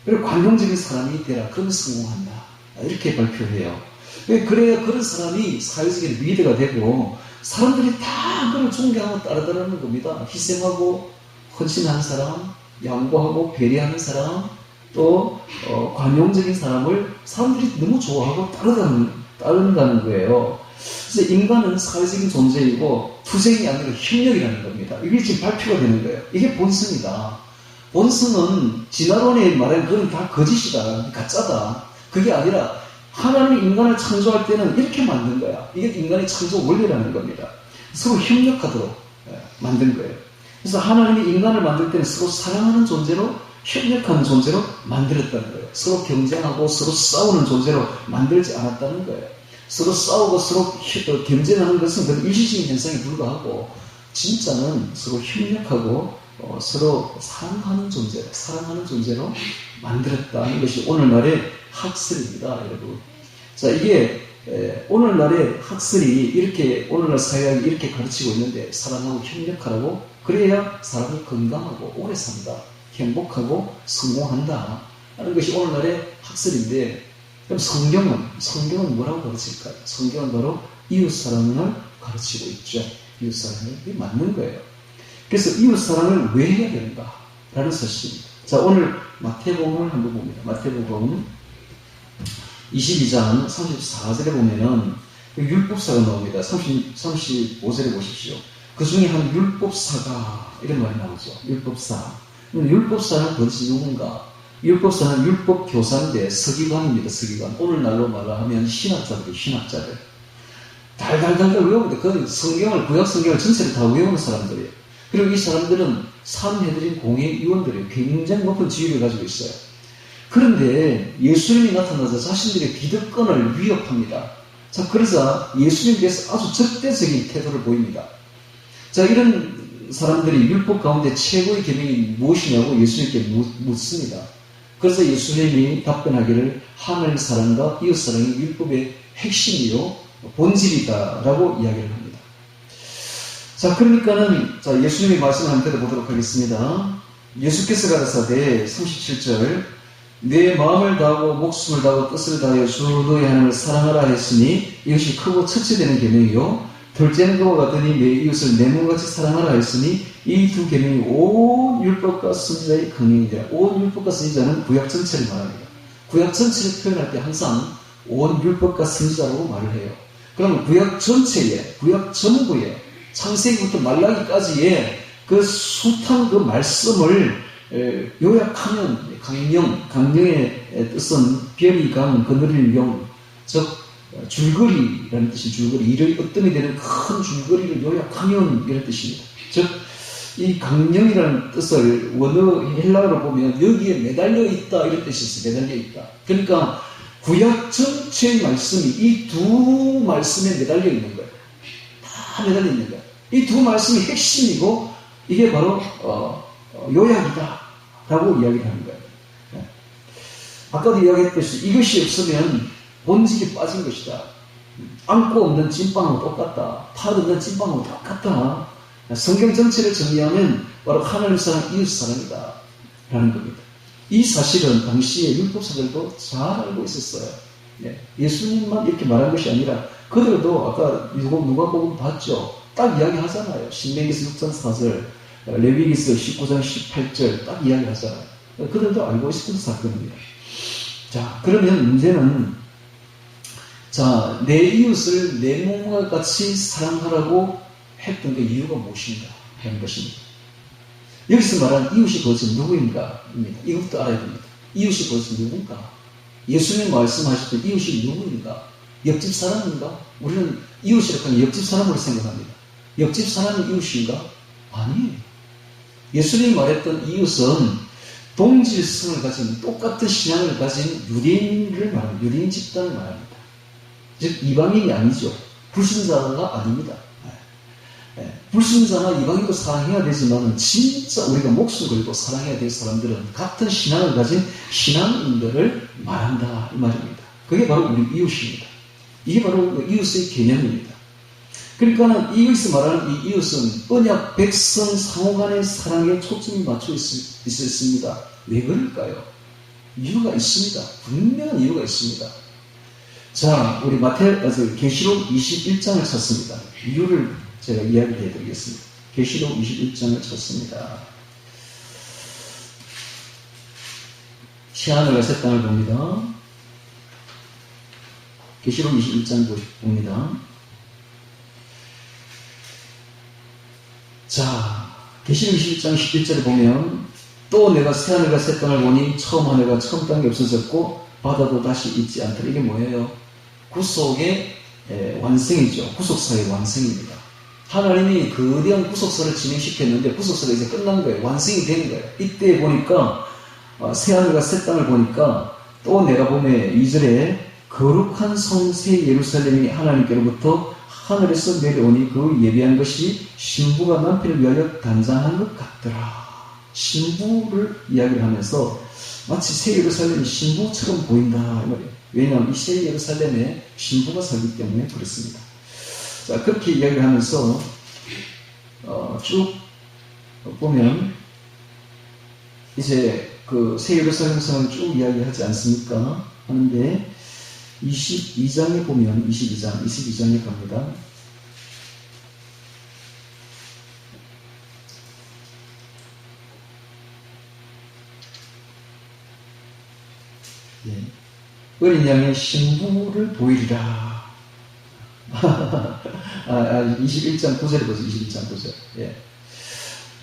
그리고 관용적인 사람이 되라. 그러면 성공한다. 이렇게 발표해요. 그래야 그런 사람이 사회적인 리더가 되고 사람들이 다 그를 존경하고 따르더라는 겁니다. 희생하고 헌신하는 사람, 양보하고 배려하는 사람, 또 관용적인 사람을 사람들이 너무 좋아하고 따른다는 거예요. 그래서 인간은 사회적인 존재이고 투쟁이 아니라 협력이라는 겁니다. 이게 지금 발표가 되는 거예요. 이게 본성이다. 본성은 진화론이 말하는 그건 다 거짓이다, 가짜다. 그게 아니라 하나님이 인간을 창조할 때는 이렇게 만든 거야. 이게 인간의 창조 원리라는 겁니다. 서로 협력하도록 만든 거예요. 그래서 하나님이 인간을 만들 때는 서로 사랑하는 존재로, 협력하는 존재로 만들었다는 거예요. 서로 경쟁하고 서로 싸우는 존재로 만들지 않았다는 거예요. 서로 싸우고 서로 경쟁하는 것은 그런 일시적인 현상에 불과하고, 진짜는 서로 협력하고 서로 사랑하는 존재로 만들었다는 것이 오늘날의 학설입니다, 여러분. 자, 이게 오늘날의 학설이 이렇게, 오늘날 사회학이 이렇게 가르치고 있는데, 사랑하고 협력하라고, 그래야 사람이 건강하고 오래 산다, 행복하고 성공한다 하는 것이 오늘날의 학설인데, 그럼 성경은 뭐라고 가르칠까요? 성경은 바로 이웃사랑을 가르치고 있죠. 이웃사랑이 맞는 거예요. 그래서 이웃사랑을 왜 해야 되는가 라는 사실입니다. 자, 오늘 마태복음을 한번 봅니다. 마태복음 22장 34절에 보면은 율법사가 나옵니다. 35절에 보십시오. 그 중에 한 율법사가, 이런 말이 나오죠. 율법사는 도대체 누군가? 율법사는 율법교사인데 서기관입니다. 서기관. 오늘날로 말하면 신학자들. 달달달 외우는데, 그 성경을, 구약 성경을 전체를 다 외우는 사람들이에요. 그리고 이 사람들은 산헤드린 공회의원들이에요. 굉장히 높은 지위를 가지고 있어요. 그런데 예수님이 나타나서 자신들의 기득권을 위협합니다. 자, 그러자 예수님께서 아주 적대적인 태도를 보입니다. 자, 이런 사람들이 율법 가운데 최고의 계명이 무엇이냐고 예수님께 묻습니다. 그래서 예수님이 답변하기를 하나님 사랑과 이웃 사랑이 율법의 핵심이요 본질이다라고 이야기를 합니다. 자, 그러니까는 예수님이 말씀하는 대로 보도록 하겠습니다. 예수께서 가라사대 37절, 내 마음을 다하고 목숨을 다하고 뜻을 다하여 주 너의 하나님을 사랑하라 했으니 이것이 크고 첫째 되는 계명이요, 둘째는 그와 같으니 내 이웃을 내 몸같이 사랑하라 했으니 이 두 계명이 온 율법과 선지자의 강령이니라. 온 율법과 선지자는 구약 전체를 말합니다. 구약 전체를 표현할 때 항상 온 율법과 선지자라고 말을 해요. 그러면 구약 전체에, 구약 전부에, 창세기부터 말라기까지의 그 숱한 그 말씀을 요약하면 강령의 뜻은 별이 강, 그늘을 용, 즉 줄거리라는 뜻이 줄거리, 일의 으뜸이 되는 큰 줄거리를 요약하면 이런 뜻입니다. 즉 이 강령이라는 뜻을 원어 헬라어로 보면 여기에 매달려 있다 이런 뜻이 있어요. 매달려 있다. 그러니까 구약 전체의 말씀이 이 두 말씀에 매달려 있는 거예요. 다 매달려 있는 거예요. 이 두 말씀이 핵심이고 이게 바로 요약이다 라고 이야기를 하는 거예요. 아까도 이야기했듯이 이것이 없으면 본질이 빠진 것이다. 안고 없는 찐빵하고 똑같다. 팔 없는 찐빵하고 똑같다. 성경 전체를 정리하면 바로 하나님 사랑, 이웃 사랑이다 라는 겁니다. 이 사실은 당시에 율법사들도 잘 알고 있었어요. 예수님만 이렇게 말한 것이 아니라 그들도 아까 누가복음 봤죠. 딱 이야기하잖아요. 신명기서 6장 4절, 레위기서 19장 18절 딱 이야기하잖아요. 그들도 알고 있었던 사건입니다. 자, 그러면 문제는 자, 내 이웃을 내 몸과 같이 사랑하라고 했던 그 이유가 무엇인가 하는 것입니다. 여기서 말하는 이웃이 도대체 누구인가? 입니다. 이것도 알아야 됩니다. 이웃이 도대체 누군가? 예수님 말씀하셨던 이웃이 누구인가? 옆집 사람인가? 우리는 이웃이라고 하면 옆집 사람으로 생각합니다. 옆집 사람이 이웃인가? 아니에요. 예수님이 말했던 이웃은 동질성을 가진 똑같은 신앙을 가진 유대인을 말합니다. 유대인 집단을 말합니다. 즉 이방인이 아니죠. 불신자가 아닙니다. 불신자나 이방인도 사랑해야 되지만 진짜 우리가 목숨 걸고 사랑해야 될 사람들은 같은 신앙을 가진 신앙인들을 말한다 이 말입니다. 그게 바로 우리 이웃입니다. 이게 바로 이웃의 개념입니다. 그러니까 이웃이 말하는 이 이웃은 언약 백성 상호간의 사랑에 초점이 맞춰 있습니다. 왜 그럴까요? 이유가 있습니다. 분명한 이유가 있습니다. 자, 우리 계시록 21장을 찾습니다. 이유를 제가 이야기해 드리겠습니다. 계시록 21장을 찾습니다. 새하늘과 새 땅을 봅니다. 계시록 21장 봅니다. 자, 계시록 21장 11절에 보면 또 내가 새하늘과 새 땅을 보니 처음 하늘과 처음 땅이 없어졌고 바다도 다시 있지 않더라. 이게 뭐예요? 구속의 완성이죠. 구속사의 완성입니다. 하나님이 거대한 구속사를 진행시켰는데 구속사가 이제 끝난 거예요. 완성이 된 거예요. 이때 보니까 새하늘과 새 땅을 보니까 또 내가 보면 2절에 거룩한 성 새 예루살렘이 하나님께로부터 하늘에서 내려오니 그 예비한 것이 신부가 남편을 위하여 단장한 것 같더라. 신부를 이야기를 하면서 마치 새 예루살렘이 신부처럼 보인다 이 말이에요. 왜냐하면 이 새 예루살렘에 신부가 살기 때문에 그렇습니다. 자, 그렇게 이야기를 하면서 쭉 보면 이제 그 새 예루살렘 성을 쭉 이야기하지 않습니까? 하는데 22장에 보면 22장에 갑니다. 어린 양의 신부를 보이리라. 21장 9절에 보세요. 21장 9절. 예.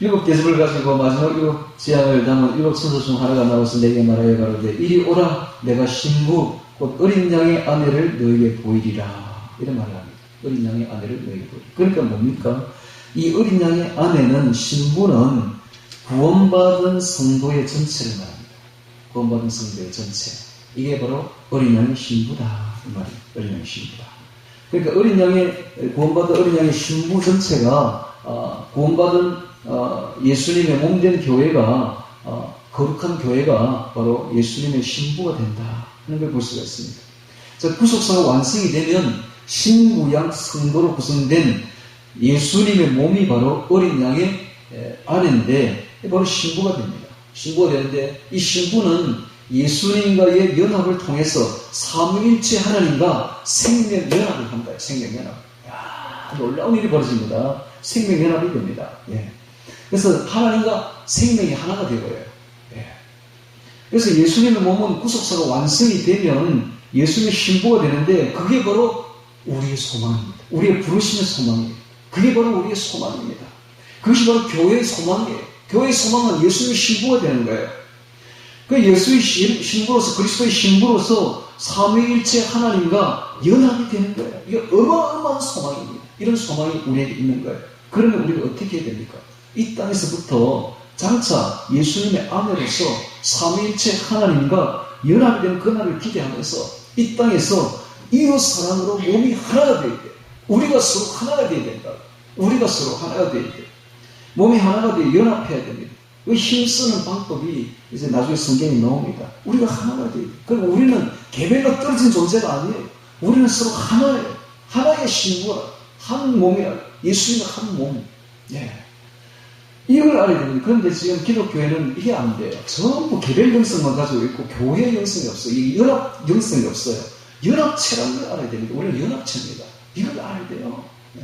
7대접을 가지고 마지막 7재앙을 담은 7천사 중 하나가 나와서 내게 말하여 가로되 이리 오라. 내가 신부 곧 어린 양의 아내를 너에게 보이리라. 이런 말을 합니다. 어린 양의 아내를 너에게 보이리라. 그러니까 뭡니까? 이 어린 양의 아내는 신부는 구원받은 성도의 전체를 말합니다. 구원받은 성도의 전체. 이게 바로 어린 양의 신부다. 이 말이에요. 어린 양의 신부다. 그러니까 어린 양의 구원받은 어린 양의 신부 전체가 구원받은 예수님의 몸된 교회가 거룩한 교회가 바로 예수님의 신부가 된다 하는 걸 볼 수가 있습니다. 자, 구속사가 완성이 되면 신부양 성도로 구성된 예수님의 몸이 바로 어린 양의 아내인데 바로 신부가 됩니다. 신부가 되는데 이 신부는 예수님과의 연합을 통해서 삼위일체 하나님과 생명연합을 한다. 생명연합. 이야, 놀라운 일이 벌어집니다. 생명연합이 됩니다. 예. 그래서 하나님과 생명이 하나가 되어요. 예. 그래서 예수님의 몸은 구속사가 완성이 되면 예수님의 신부가 되는데 그게 바로 우리의 소망입니다. 우리의 부르심의 소망이에요. 그게 바로 우리의 소망입니다. 그것이 바로 교회의 소망이에요. 교회의 소망은 예수님의 신부가 되는 거예요. 그 예수의 신부로서, 그리스도의 신부로서 삼위일체 하나님과 연합이 되는 거예요. 이게 어마어마한 소망입니다. 이런 소망이 우리에게 있는 거예요. 그러면 우리가 어떻게 해야 됩니까? 이 땅에서부터 장차 예수님의 아내로서 삼위일체 하나님과 연합이 되는 그날을 기대하면서 이 땅에서 이웃 사랑으로 몸이 하나가 되어야 돼요. 우리가 서로 하나가 되어야 된다. 우리가 서로 하나가 되어야 돼요. 몸이 하나가 되어 연합해야 됩니다. 그 힘쓰는 방법이 이제 나중에 성경에 나옵니다. 우리가 하나가 돼요. 그리고 우리는 개별로 떨어진 존재가 아니에요. 우리는 서로 하나예요. 하나의 신부라. 한 몸이라. 예수님은 한 몸. 예. 이걸 알아야 됩니다. 그런데 지금 기독교회는 이게 안 돼요. 전부 개별 영성만 가지고 있고 교회 영성이 없어요. 이 연합 영성이 없어요. 연합체라는 걸 알아야 됩니다. 우리는 연합체입니다. 이걸 알아야 돼요. 네.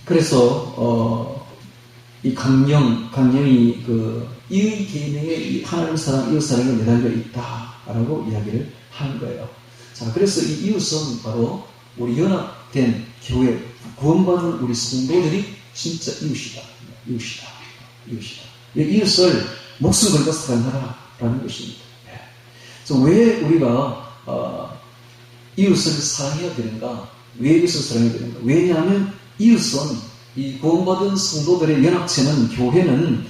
그래서 이 강령이 이 계명에 이 하나님 사랑, 이웃 사랑에 매달려 있다라고 이야기를 하는 거예요. 자, 그래서 이 이웃은 바로 우리 연합된 교회, 구원받은 우리 성도들이 진짜 이웃이다. 이웃을 목숨 걸고 사랑하라라는 것입니다. 그래서 왜 우리가 이웃을 사랑해야 되는가? 왜 이웃을 사랑해야 되는가? 왜냐하면 이웃은 이 구원받은 성도들의 연합체는, 교회는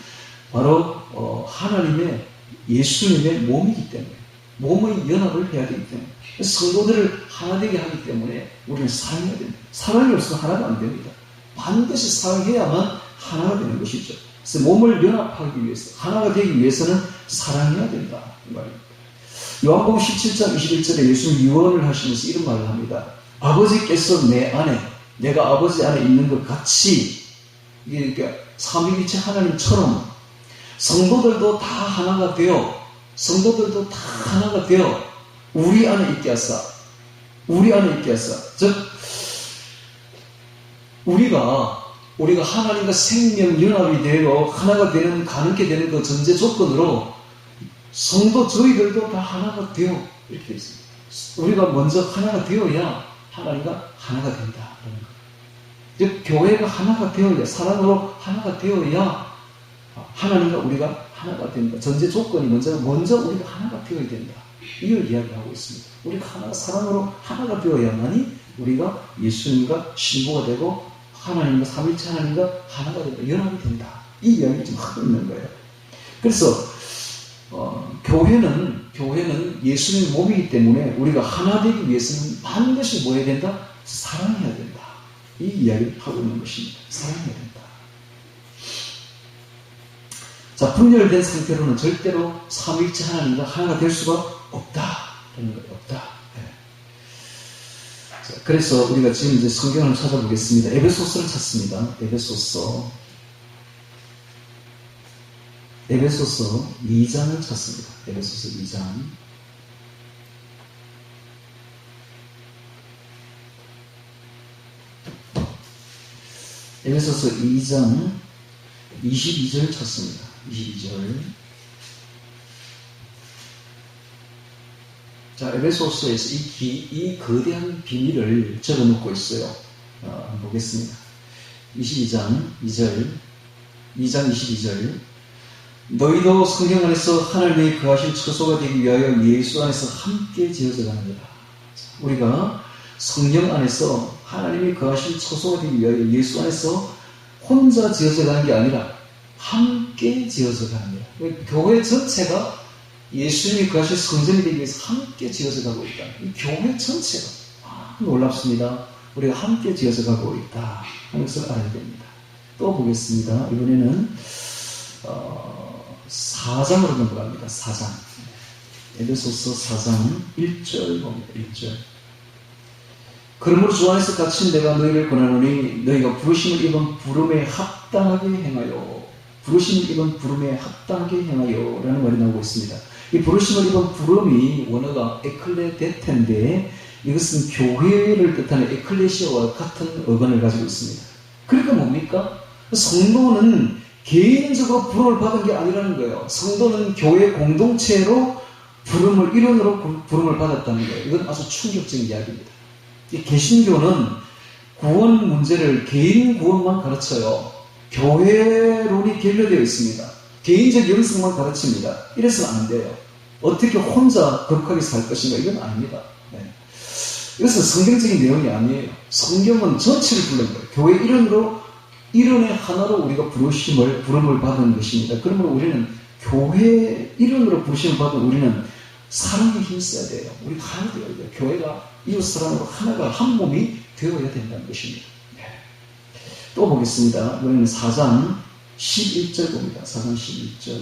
바로 하나님의, 예수님의 몸이기 때문에, 몸의 연합을 해야 되기 때문에, 성도들을 하나 되게 하기 때문에 우리는 사랑해야 됩니다. 사랑이 없으면 하나가 안 됩니다. 반드시 사랑해야만 하나가 되는 것이죠. 그래서 몸을 연합하기 위해서, 하나가 되기 위해서는 사랑해야 된다, 이 말입니다. 요한복음 17장 21절에 예수님 유언을 하시면서 이런 말을 합니다. 아버지께서 내 안에, 내가 아버지 안에 있는 것 같이, 이게 삼위일체 하나님처럼 성도들도 다 하나가 되어, 우리 안에 있게 하사. 즉, 우리가 하나님과 생명 연합이 되고 하나가 되는, 가능케 되는 그 전제 조건으로 성도 저희들도 다 하나가 되어, 이렇게 되어 있습니다. 우리가 먼저 하나가 되어야 하나님과 하나가 된다. 즉, 교회가 하나가 되어야, 사랑으로 하나가 되어야 하나님과 우리가 하나가 된다. 전제 조건이 먼저 우리가 하나가 되어야 된다. 이걸 이야기하고 있습니다. 우리가 사랑으로 하나가 되어야만이 우리가 예수님과 신부가 되고 하나님과 삼위일체 하나님과 하나가 된다. 연합이 된다. 이 이야기를 좀 하고 있는 거예요. 그래서 교회는 예수님의 몸이기 때문에 우리가 하나 되기 위해서는 반드시 뭐 해야 된다? 사랑해야 된다. 이 이야기를 하고 있는 것입니다. 사랑해야 된다. 자, 분열된 상태로는 절대로 삼위일체 하나님과 하나가 될 수가 없다. 그런 거예요. 없다. 네. 자, 그래서 우리가 지금 이제 성경을 찾아보겠습니다. 에베소서를 찾습니다. 에베소서 2장을 찾습니다. 에베소서 2장. 에베소서 2장 22절 찾습니다. 22절. 자, 에베소서에서 이 거대한 비밀을 적어놓고 있어요. 한번 보겠습니다. 2장 22절. 너희도 성령 안에서 하나님의 거하실 처소가 되기 위하여 예수 안에서 함께 지어져 가느니라. 우리가 성령 안에서 하나님의 거하실 처소가 되기 위하여 예수 안에서 혼자 지어져 가는 게 아니라 함께 지어져 가느니라. 교회 전체가 예수님이 거하실 성전이 되기 위해서 함께 지어져 가고 있다. 이 교회 전체가 놀랍습니다. 우리가 함께 지어져 가고 있다 하는 것을 알아야 됩니다. 또 보겠습니다. 이번에는 4장으로 넘어갑니다. 4장. 에베소서 4장 1절 봅니다. 1절. 그러므로 주 안에서 갇힌 내가 너희를 권하노니 너희가 부르심을 입은 부름에 합당하게 행하여, 라는 말이 나오고 있습니다. 이 부르심을 입은 부름이 원어가 에클레데테인데 이것은 교회를 뜻하는 에클레시아와 같은 어간을 가지고 있습니다. 그러니까 뭡니까? 성도는 개인적으로 부름을 받은 게 아니라는 거예요. 성도는 교회 공동체로 부름을, 이론으로 부름을 받았다는 거예요. 이건 아주 충격적인 이야기입니다. 이 개신교는 구원 문제를 개인 구원만 가르쳐요. 교회론이 결여되어 있습니다. 개인적 영성만 가르칩니다. 이래서는 안 돼요. 어떻게 혼자 거룩하게 살 것인가, 이건 아닙니다. 네. 이것은 성경적인 내용이 아니에요. 성경은 전체를 부른 거예요. 교회 일원의 하나로 우리가 부름을 받은 것입니다. 그러므로 우리는 교회 일원으로 부르심을 받은 우리는 사랑에 힘써야 돼요. 우리가 하나 되어야 돼요. 교회가 이웃 사랑으로 하나가 한 몸이 되어야 된다는 것입니다. 네. 또 보겠습니다. 우리는 4장 11절 봅니다. 4장 11절.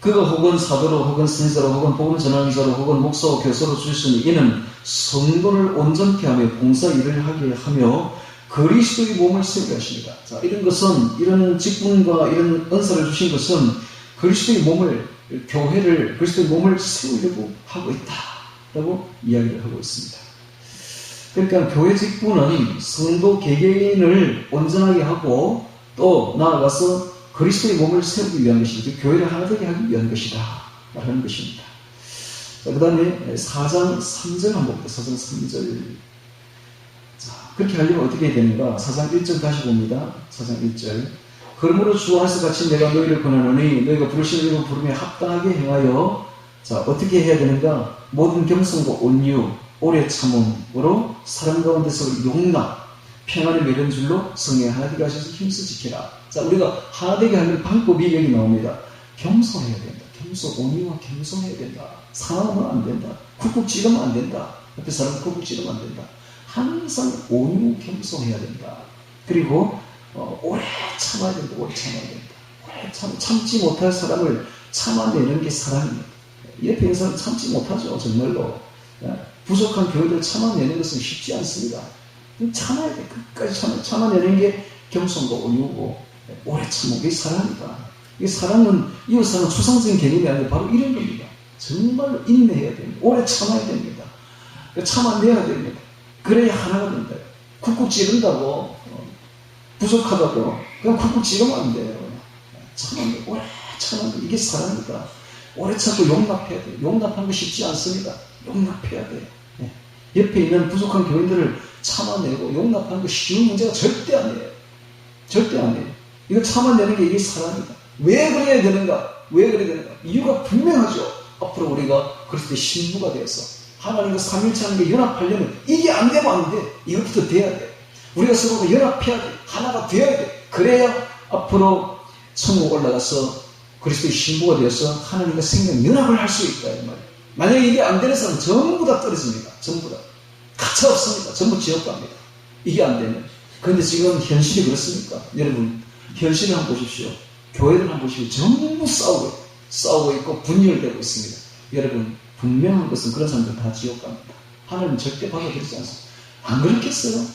그가 혹은 사도로 혹은 선지자로 혹은 복음을 전하는 자로 혹은 목사와 교사로 주셨으니 이는 성도를 온전케 하며 봉사 일을 하게 하며 그리스도의 몸을 세우게 하십니다. 자, 이런 것은, 이런 직분과 이런 은사를 주신 것은 그리스도의 몸을, 교회를, 그리스도의 몸을 세우려고 하고 있다라고 이야기를 하고 있습니다. 그러니까 교회 직분은 성도 개개인을 온전하게 하고 또 나아가서 그리스도의 몸을 세우기 위한 것이지 교회를 하나 되게 하기 위한 것이다 말하는 것입니다. 자, 그 다음에 4장 3절 한번 봅니다. 4장 3절. 자, 그렇게 하려면 어떻게 해야 되는가? 4장 1절 다시 봅니다. 4장 1절. 그러므로 주 안에서 같이 내가 너희를 권하노니 너희가 부르신 이름 부름에 합당하게 행하여, 자, 어떻게 해야 되는가? 모든 겸손과 온유, 오래 참음으로 사람 가운데서 용납, 평안을 맺은 줄로 성에 하나 되게 하셔서 힘써 지키라. 자, 우리가 하나 되게 하는 방법이 여기 나옵니다. 겸손해야 된다. 온유와 겸손해야 된다. 상하면 안 된다. 쿡쿡 찌르면 안 된다. 옆에 사람 쿡쿡 찌르면 안 된다. 항상 온유 겸손해야 된다. 그리고 오래 참아야 된다. 오래 참아야 된다. 오래 참지 못할 사람을 참아내는 게 사랑입니다. 옆에 있는 사람 참지 못하죠. 정말로. 부족한 교회를 참아내는 것은 쉽지 않습니다. 참아야 돼. 끝까지 참아내는 게 겸손과 온유고, 오래 참는 게 사랑이다. 이 사랑은, 이웃사랑은 추상적인 개념이 아니라 바로 이런 겁니다. 정말로 인내해야 됩니다. 오래 참아야 됩니다. 참아내야 됩니다. 그래야 하나가 된다. 쿡쿡 찌른다고, 부족하다고, 그냥 쿡쿡 찌르면 안 돼요. 참아내, 오래 참아내. 이게 사랑이다. 오래 참고 용납해야 돼요. 용납하는 거 쉽지 않습니다. 용납해야 돼요. 네. 옆에 있는 부족한 교인들을 참아내고 용납하는 거 쉬운 문제가 절대 아니에요. 절대 아니에요. 이거 참아내는 게 이게 사랑이다. 왜 그래야 되는가? 왜 그래야 되는가? 이유가 분명하죠. 앞으로 우리가 그리스도의 신부가 되어서 하나님과 삼일체하는 게 연합하려면 이게 안 되면 안 돼. 이것부터 돼야 돼. 우리가 서로 연합해야 돼. 하나가 되어야 돼. 그래야 앞으로 천국 올라가서 그리스도의 신부가 되어서 하나님과 생명 연합을 할 수 있다. 이 말이에요. 만약에 이게 안 되는 사람은 전부 다 떨어집니다. 전부 다. 가차 없습니다. 전부 지옥 갑니다. 이게 안 되면. 그런데 지금 현실이 그렇습니까? 여러분, 현실을 한번 보십시오. 교회를 한번 보십시오. 전부 싸우고 있고 분열되고 있습니다. 여러분, 분명한 것은 그런 사람들 다 지옥 갑니다. 하나님은 절대 받아들이지 않습니다. 안 그렇겠어요?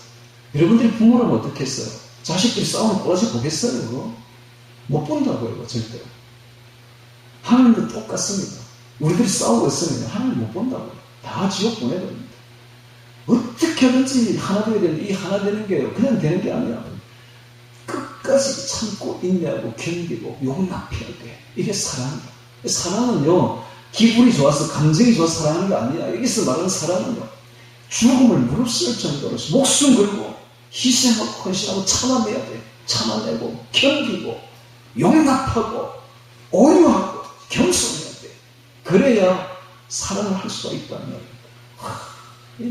여러분들이 부모라면 어떻겠어요? 자식들이 싸우는 꼬라지 보겠어요? 그거? 못 본다고요, 이거 절대로. 하나님도 똑같습니다. 우리들이 싸우고 있으면 하나님 못 본다고요. 다 지옥 보내야 됩니다. 어떻게든지 하나 되어야 되는데 이 하나 되는 게 그냥 되는 게 아니야. 끝까지 참고 인내하고 견디고 용납해야 돼. 이게 사랑이야. 사랑은요, 기분이 좋아서 감정이 좋아서 사랑하는 게 아니야. 여기서 말하는 사랑은요, 죽음을 무릅쓸 정도로 목숨 걸고 희생하고 헌신하고 참아내야 돼. 참아내고 견디고 용납하고 온유하고 겸손해야 돼. 그래야 사랑을 할 수가 있다는 말입니다.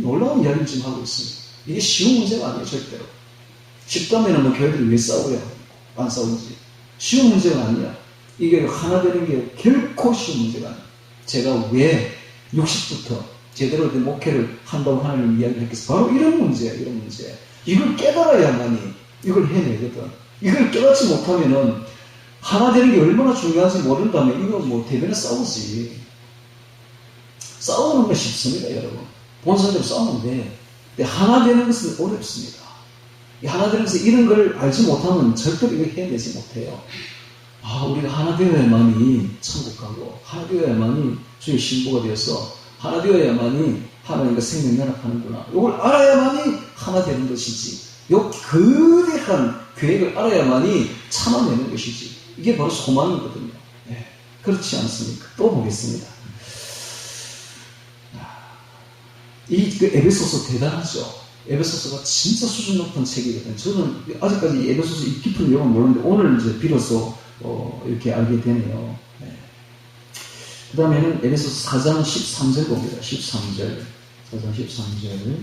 놀라운 이야기를 지금 하고 있습니다. 이게 쉬운 문제가 아니에요, 절대로. 쉽다면 뭐 교회들이 왜 싸워요? 안 싸우지. 쉬운 문제가 아니야. 이게 하나 되는 게 결코 쉬운 문제가 아니에요. 제가 왜 60부터 제대로 된 목회를 한다고 하나님 이야기했겠어? 바로 이런 문제야, 이런 문제. 이걸 깨달아야만이 이걸 해내거든. 이걸 깨닫지 못하면은 하나 되는 게 얼마나 중요한지 모른다면 이거 뭐 대변에 싸우지. 싸우는 건 쉽습니다, 여러분. 본성대로 싸우면 돼. 근데 하나 되는 것은 어렵습니다. 이 하나 되는 것은 이런 걸 알지 못하면 절대로 이걸 해내지 못해요. 아, 우리가 하나 되어야만이 천국 가고, 하나 되어야만이 주의 신부가 되어서, 하나 되어야만이 하나님과 생명 연합하는구나. 이걸 알아야만이 하나 되는 것이지. 요 거대한 계획을 알아야만이 참아내는 것이지. 이게 바로 소망이거든요. 네. 그렇지 않습니까? 또 보겠습니다. 그 에베소서 대단하죠. 에베소서가 진짜 수준 높은 책이거든요. 저는 아직까지 에베소서 이 깊은 내용은 모르는데 오늘 이제 비로소 이렇게 알게 되네요. 네. 그 다음에는 에베소서 4장 13절 봅니다. 13절. 4장 13절.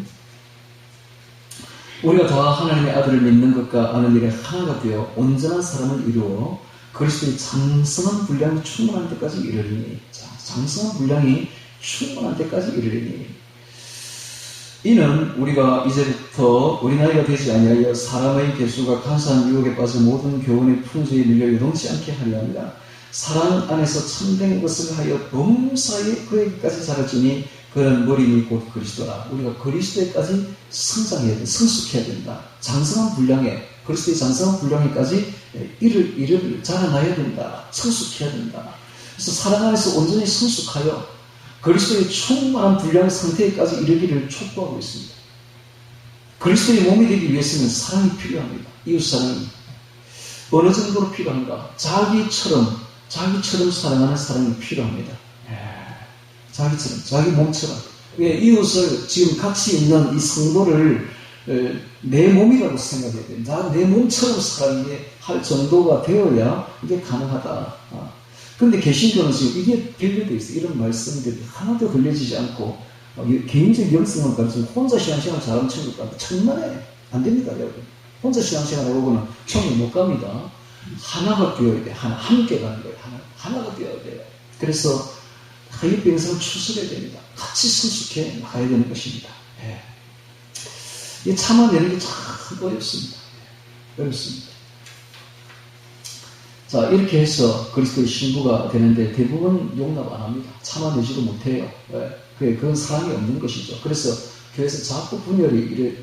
우리가 다 하나님의 아들을 믿는 것과 아는 일에 하나가 되어 온전한 사람을 이루어 그리스도의 장성한 분량이 충만한 데까지 이르리니. 자, 장성한 분량이 충만한 데까지 이르리니. 이는 우리가 이제부터 우리 나이가 되지 아니하여 사람의 개수가 간사한 유혹에 빠져 모든 교훈의 풍조에 밀려 요동치 않게 하려 합니다. 사랑 안에서 참된 것을 하여 범사에 그에게까지 자라주니 그는 머리니 곧 그리스도라. 우리가 그리스도에까지 성장해야 된다. 성숙해야 된다. 장성한 분량에 그리스도의 장성한 분량에까지 이를 자라나야 된다. 성숙해야 된다. 그래서 사랑 안에서 온전히 성숙하여 그리스도의 충만한 분량 상태에까지 이르기를 촉구하고 있습니다. 그리스도의 몸이 되기 위해서는 사랑이 필요합니다. 이웃사랑이 어느 정도로 필요한가? 자기처럼 사랑하는 사랑이 필요합니다. 자기처럼, 자기 몸처럼. 이웃을 지금 같이 있는 이 성도를 내 몸이라고 생각해야 돼요. 내 몸처럼 사랑할 정도가 되어야 이게 가능하다. 그런데 개신교는 지금 이게 결여되어 있어요. 이런 말씀들이 하나도 들려지지 않고 개인적 영성을 가르치면 혼자 신앙생활 잘하는 친구가 천만에 안 됩니다, 여러분. 혼자 신앙생활 하고는 총을 못 갑니다. 하나가 되어야 돼. 함께 가는 거예요. 하나가 되어야 돼요. 그래서 하이병성을 추스려야 됩니다. 같이 성숙해 나가야 되는 것입니다. 예. 이 참아내는 게 참 어렵습니다. 어렵습니다. 자, 이렇게 해서 그리스도의 신부가 되는데 대부분 용납 안 합니다. 참아내지도 못해요. 왜? 그건 사랑이 없는 것이죠. 그래서 교회에서 자꾸 분열을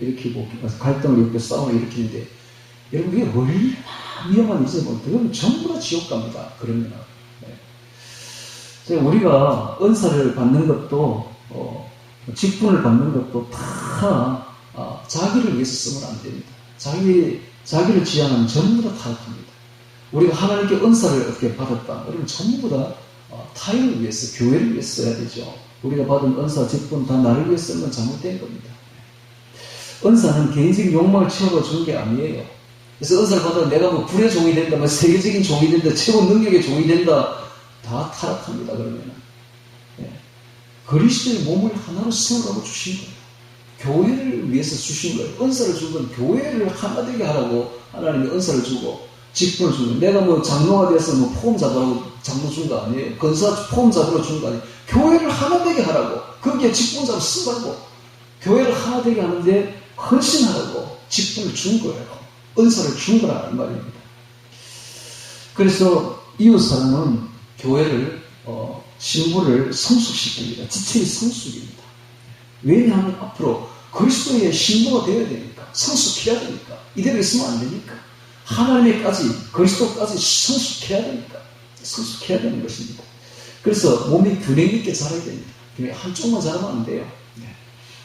일으키고 갈등을 일으키고 싸움을 일으키는데 여러분 그게 얼마나 위험한 일이죠. 그건 전부 다 지옥 갑니다. 그러면 우리가 은사를 받는 것도 직분을 받는 것도 다 자기를 위해서 쓰면 안 됩니다. 자기를 지향하면 전부 다 타락합니다. 우리가 하나님께 은사를 어떻게 받았다. 여러분 전부 다 타인을 위해서, 교회를 위해서 써야 되죠. 우리가 받은 은사, 직분 다 나를 위해서 쓰는 건 잘못된 겁니다. 은사는 개인적인 욕망을 채워주는 게 아니에요. 그래서 은사를 받아서 내가 뭐 불의 종이 된다, 뭐 세계적인 종이 된다, 최고 능력의 종이 된다. 다 타락합니다, 그러면은. 그리스도의 몸을 하나로 세우라고 주신 거예요. 교회를 위해서 주신 거예요. 은사를 준 건 교회를 하나 되게 하라고 하나님이 은사를 주고, 직분을 준 거예요. 내가 뭐 장로가 돼서 뭐 포럼 잡으라고 장로 준 거 아니에요. 건사 포럼 잡으러 준 거 아니에요. 교회를 하나 되게 하라고. 거기에 직분 잡아 쓰라고. 교회를 하나 되게 하는데 헌신하라고 직분을 준 거예요. 은사를 준 거라는 말입니다. 그래서 이웃사랑은 교회를, 신부를 성숙시킵니다. 지체의 성숙입니다. 왜냐하면 앞으로 그리스도의 신부가 되어야 되니까, 성숙해야 되니까, 이대로 있으면 안 되니까, 하나님에까지, 그리스도까지 성숙해야 되니까, 성숙해야 되는 것입니다. 그래서 몸이 균형 있게 자라야 됩니다. 한쪽만 자라면 안 돼요.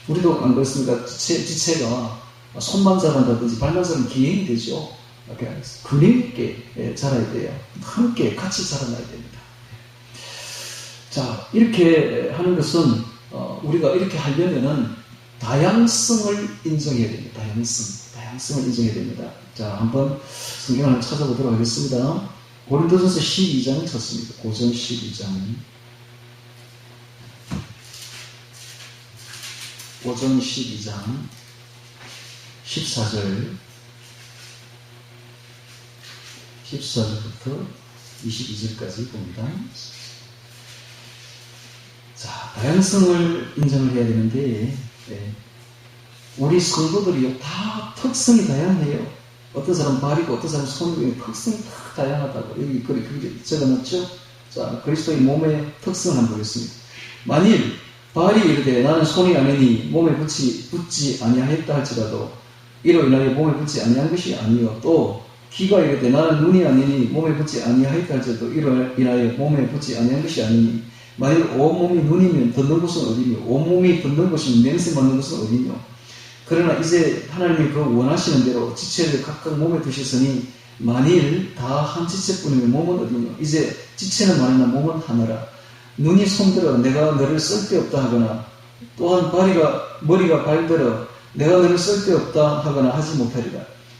우리도 안 그렇습니까? 지체가 손만 자란다든지 발만 자라면 기행이 되죠. 균형 있게 자라야 돼요. 함께 같이 자라나야 됩니다. 자, 이렇게 하는 것은 우리가 이렇게 하려면은 다양성을 인정해야 됩니다. 다양성을 인정해야 됩니다. 자, 한번 성경을 한번 찾아보도록 하겠습니다. 고린도전서 12장을 찾습니다. 고전 12장. 고전 12장 14절 14절부터 22절까지 봅니다. 자, 다양성을 인정을 해야 되는데, 우리 성도들이요, 다 특성이 다양해요. 어떤 사람은 발이고, 어떤 사람은 손이고, 특성이 다 다양하다고. 여기 그렇게 적어놨죠? 자, 그리스도의 몸의 특성을 한번 보겠습니다. 만일, 발이 이르되 나는 손이 아니니 몸에 붙지 아니하였다 할지라도, 이로 인하여 몸에 붙지 아니한 것이 아니요. 또, 귀가 이르되 나는 눈이 아니니 몸에 붙지 아니하였다 할지라도, 이로 인하여 몸에 붙지 아니한 것이 아니니, 만일 온몸이 눈이면 듣는 곳은 어디며 온몸이 듣는 곳이면 냄새 맡는 곳은 어디며 그러나 이제 하나님이 그 원하시는 대로 지체를 각각 몸에 두셨으니 만일 다 한 지체뿐이면 몸은 어디냐? 이제 지체는 많으나 몸은 하나라. 눈이 손들어 내가 너를 쓸데없다 하거나 또한 머리가 발들어 내가 너를 쓸데없다 하거나 하지 못하리라.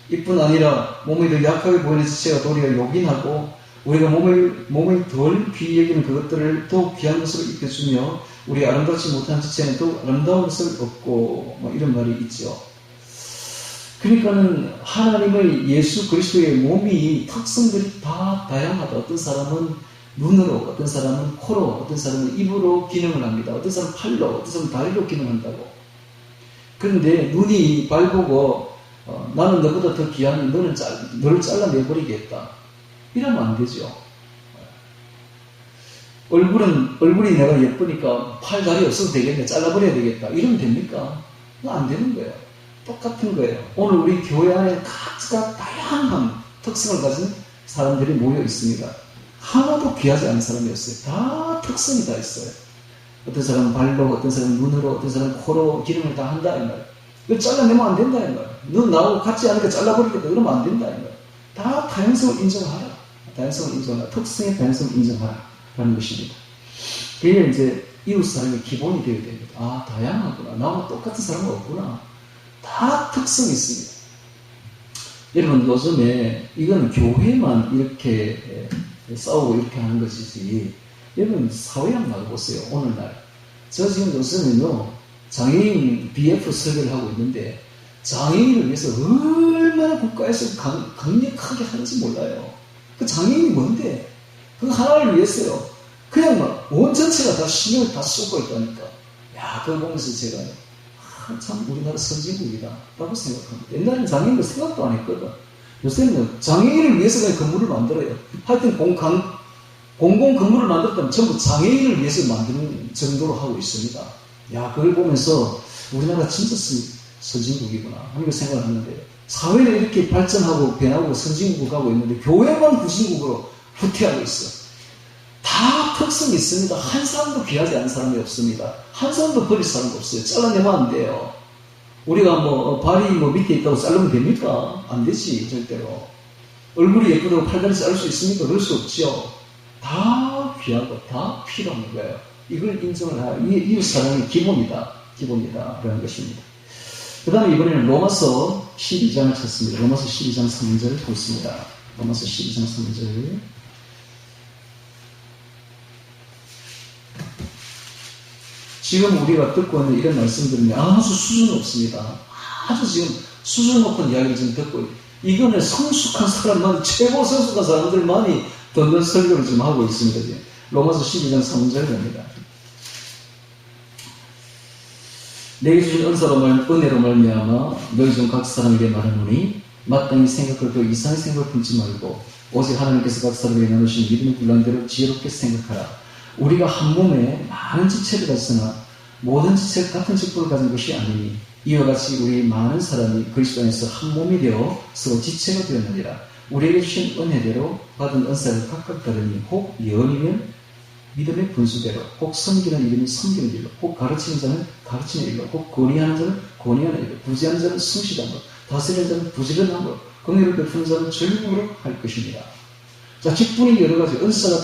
이뿐 아니라 몸이 더 약하게 보이는 지체가 도리어 요긴하고 우리가 몸의 덜 귀히 여기는 그것들을 더욱 귀한 것으로 입혀주며 우리 아름답지 못한 지체는 더욱 아름다운 것을 얻고 이런 말이 있죠. 그러니까는 하나님의 예수 그리스도의 몸이 특성들이 다 다양하다. 어떤 사람은 눈으로, 어떤 사람은 코로, 어떤 사람은 입으로 기능을 합니다. 어떤 사람은 팔로, 어떤 사람은 다리로 기능한다고. 그런데 눈이 발보고 나는 너보다 더 귀하니 너를 잘라내버리겠다. 이러면 안 되죠. 얼굴이 내가 예쁘니까 팔, 다리 없어도 되겠네. 잘라버려야 되겠다. 이러면 됩니까? 안 되는 거예요. 똑같은 거예요. 오늘 우리 교회 안에 각각 다양한 특성을 가진 사람들이 모여 있습니다. 하나도 귀하지 않은 사람이 없어요. 다 특성이 다 있어요. 어떤 사람은 발로, 어떤 사람은 눈으로, 어떤 사람은 코로 기능을 다 한다 이 말. 이거 잘라내면 안 된다 이 말. 너 나하고 같지 않으니까 잘라버리겠다. 그러면 안 된다 이 말. 다 다양성을 인정하라. 다양성을 인정하라. 특성의 다양성을 인정하라. 라는 것입니다. 그게 이제 이웃사랑의 기본이 되어야 됩니다. 아, 다양하구나. 나와 똑같은 사람은 없구나. 다 특성이 있습니다. 여러분, 요즘에 이건 교회만 이렇게 싸우고 이렇게 하는 것이지, 여러분, 사회랑 나가보세요. 오늘날. 저 지금 요즘은요, 장애인 BF 설계를 하고 있는데, 장애인을 위해서 얼마나 국가에서 강력하게 하는지 몰라요. 그 장애인이 뭔데? 그 하나를 위해서요. 그냥 온 전체가 다 신경을 다 쏟고 있다니까. 야, 그걸 보면서 제가, 참 우리나라 선진국이다 라고 생각합니다. 옛날에는 장애인을 생각도 안 했거든. 요새는 장애인을 위해서 그냥 건물을 만들어요. 하여튼 공공 건물을 만들었다면 전부 장애인을 위해서 만드는 정도로 하고 있습니다. 야, 그걸 보면서 우리나라 진짜 선진국이구나 하는 생각을 하는데, 사회는 이렇게 발전하고 변하고 선진국으로 가고 있는데 교회만 후진국으로 후퇴하고 있어. 다 특성이 있습니다. 한 사람도 귀하지 않은 사람이 없습니다. 한 사람도 버릴 사람도 없어요. 잘라내면 안 돼요. 우리가 발이 밑에 있다고 자르면 됩니까? 안 되지, 절대로. 얼굴이 예쁘다고 팔다리 자를 수 있습니까? 그럴 수 없죠. 다 귀하고 다 필요한 거예요. 이걸 인정을 하라. 이게 이웃사랑의 기본이다. 라는 것입니다. 그 다음에 이번에는 로마서 12장을 찾습니다. 로마서 12장 3절을 보겠습니다. 로마서 12장 3절. 지금 우리가 듣고 있는 이런 말씀들은 아주 수준 높습니다. 아주 지금 수준 높은 이야기를 지금 듣고 있어요. 이거는 성숙한 사람만, 최고 성숙한 사람들만이 듣는 설교를 지금 하고 있습니다. 지금. 로마서 12장 3절입니다. 내게 주신 은혜로 말미암아 너희 중 각 사람에게 말하노니 마땅히 생각할 그 이상의 생각을 품지 말고 오직 하나님께서 각 사람에게 나누신 믿음의 분량대로 지혜롭게 생각하라. 우리가 한 몸에 많은 지체를 가졌으나 모든 지체가 같은 직분을 가진 것이 아니니 이와 같이 우리 많은 사람이 그리스도 안에서 한 몸이 되어 서로 지체가 되었느니라. 우리에게 주신 은혜대로 받은 은사를 각각 다르니 혹 예언이면 믿음의 분수대로, 혹 섬기는 일이면 섬기는 일로, 혹 가르치는 자는 가르치는 일로, 혹 권위하는 자는 권위하는 일로, 부지하는 자는 성실한 것, 다스리는 자는 부지런한 것, 긍휼을 베푸는 자는 즐거움으로 할 것입니다. 자, 직분이 여러 가지, 은사가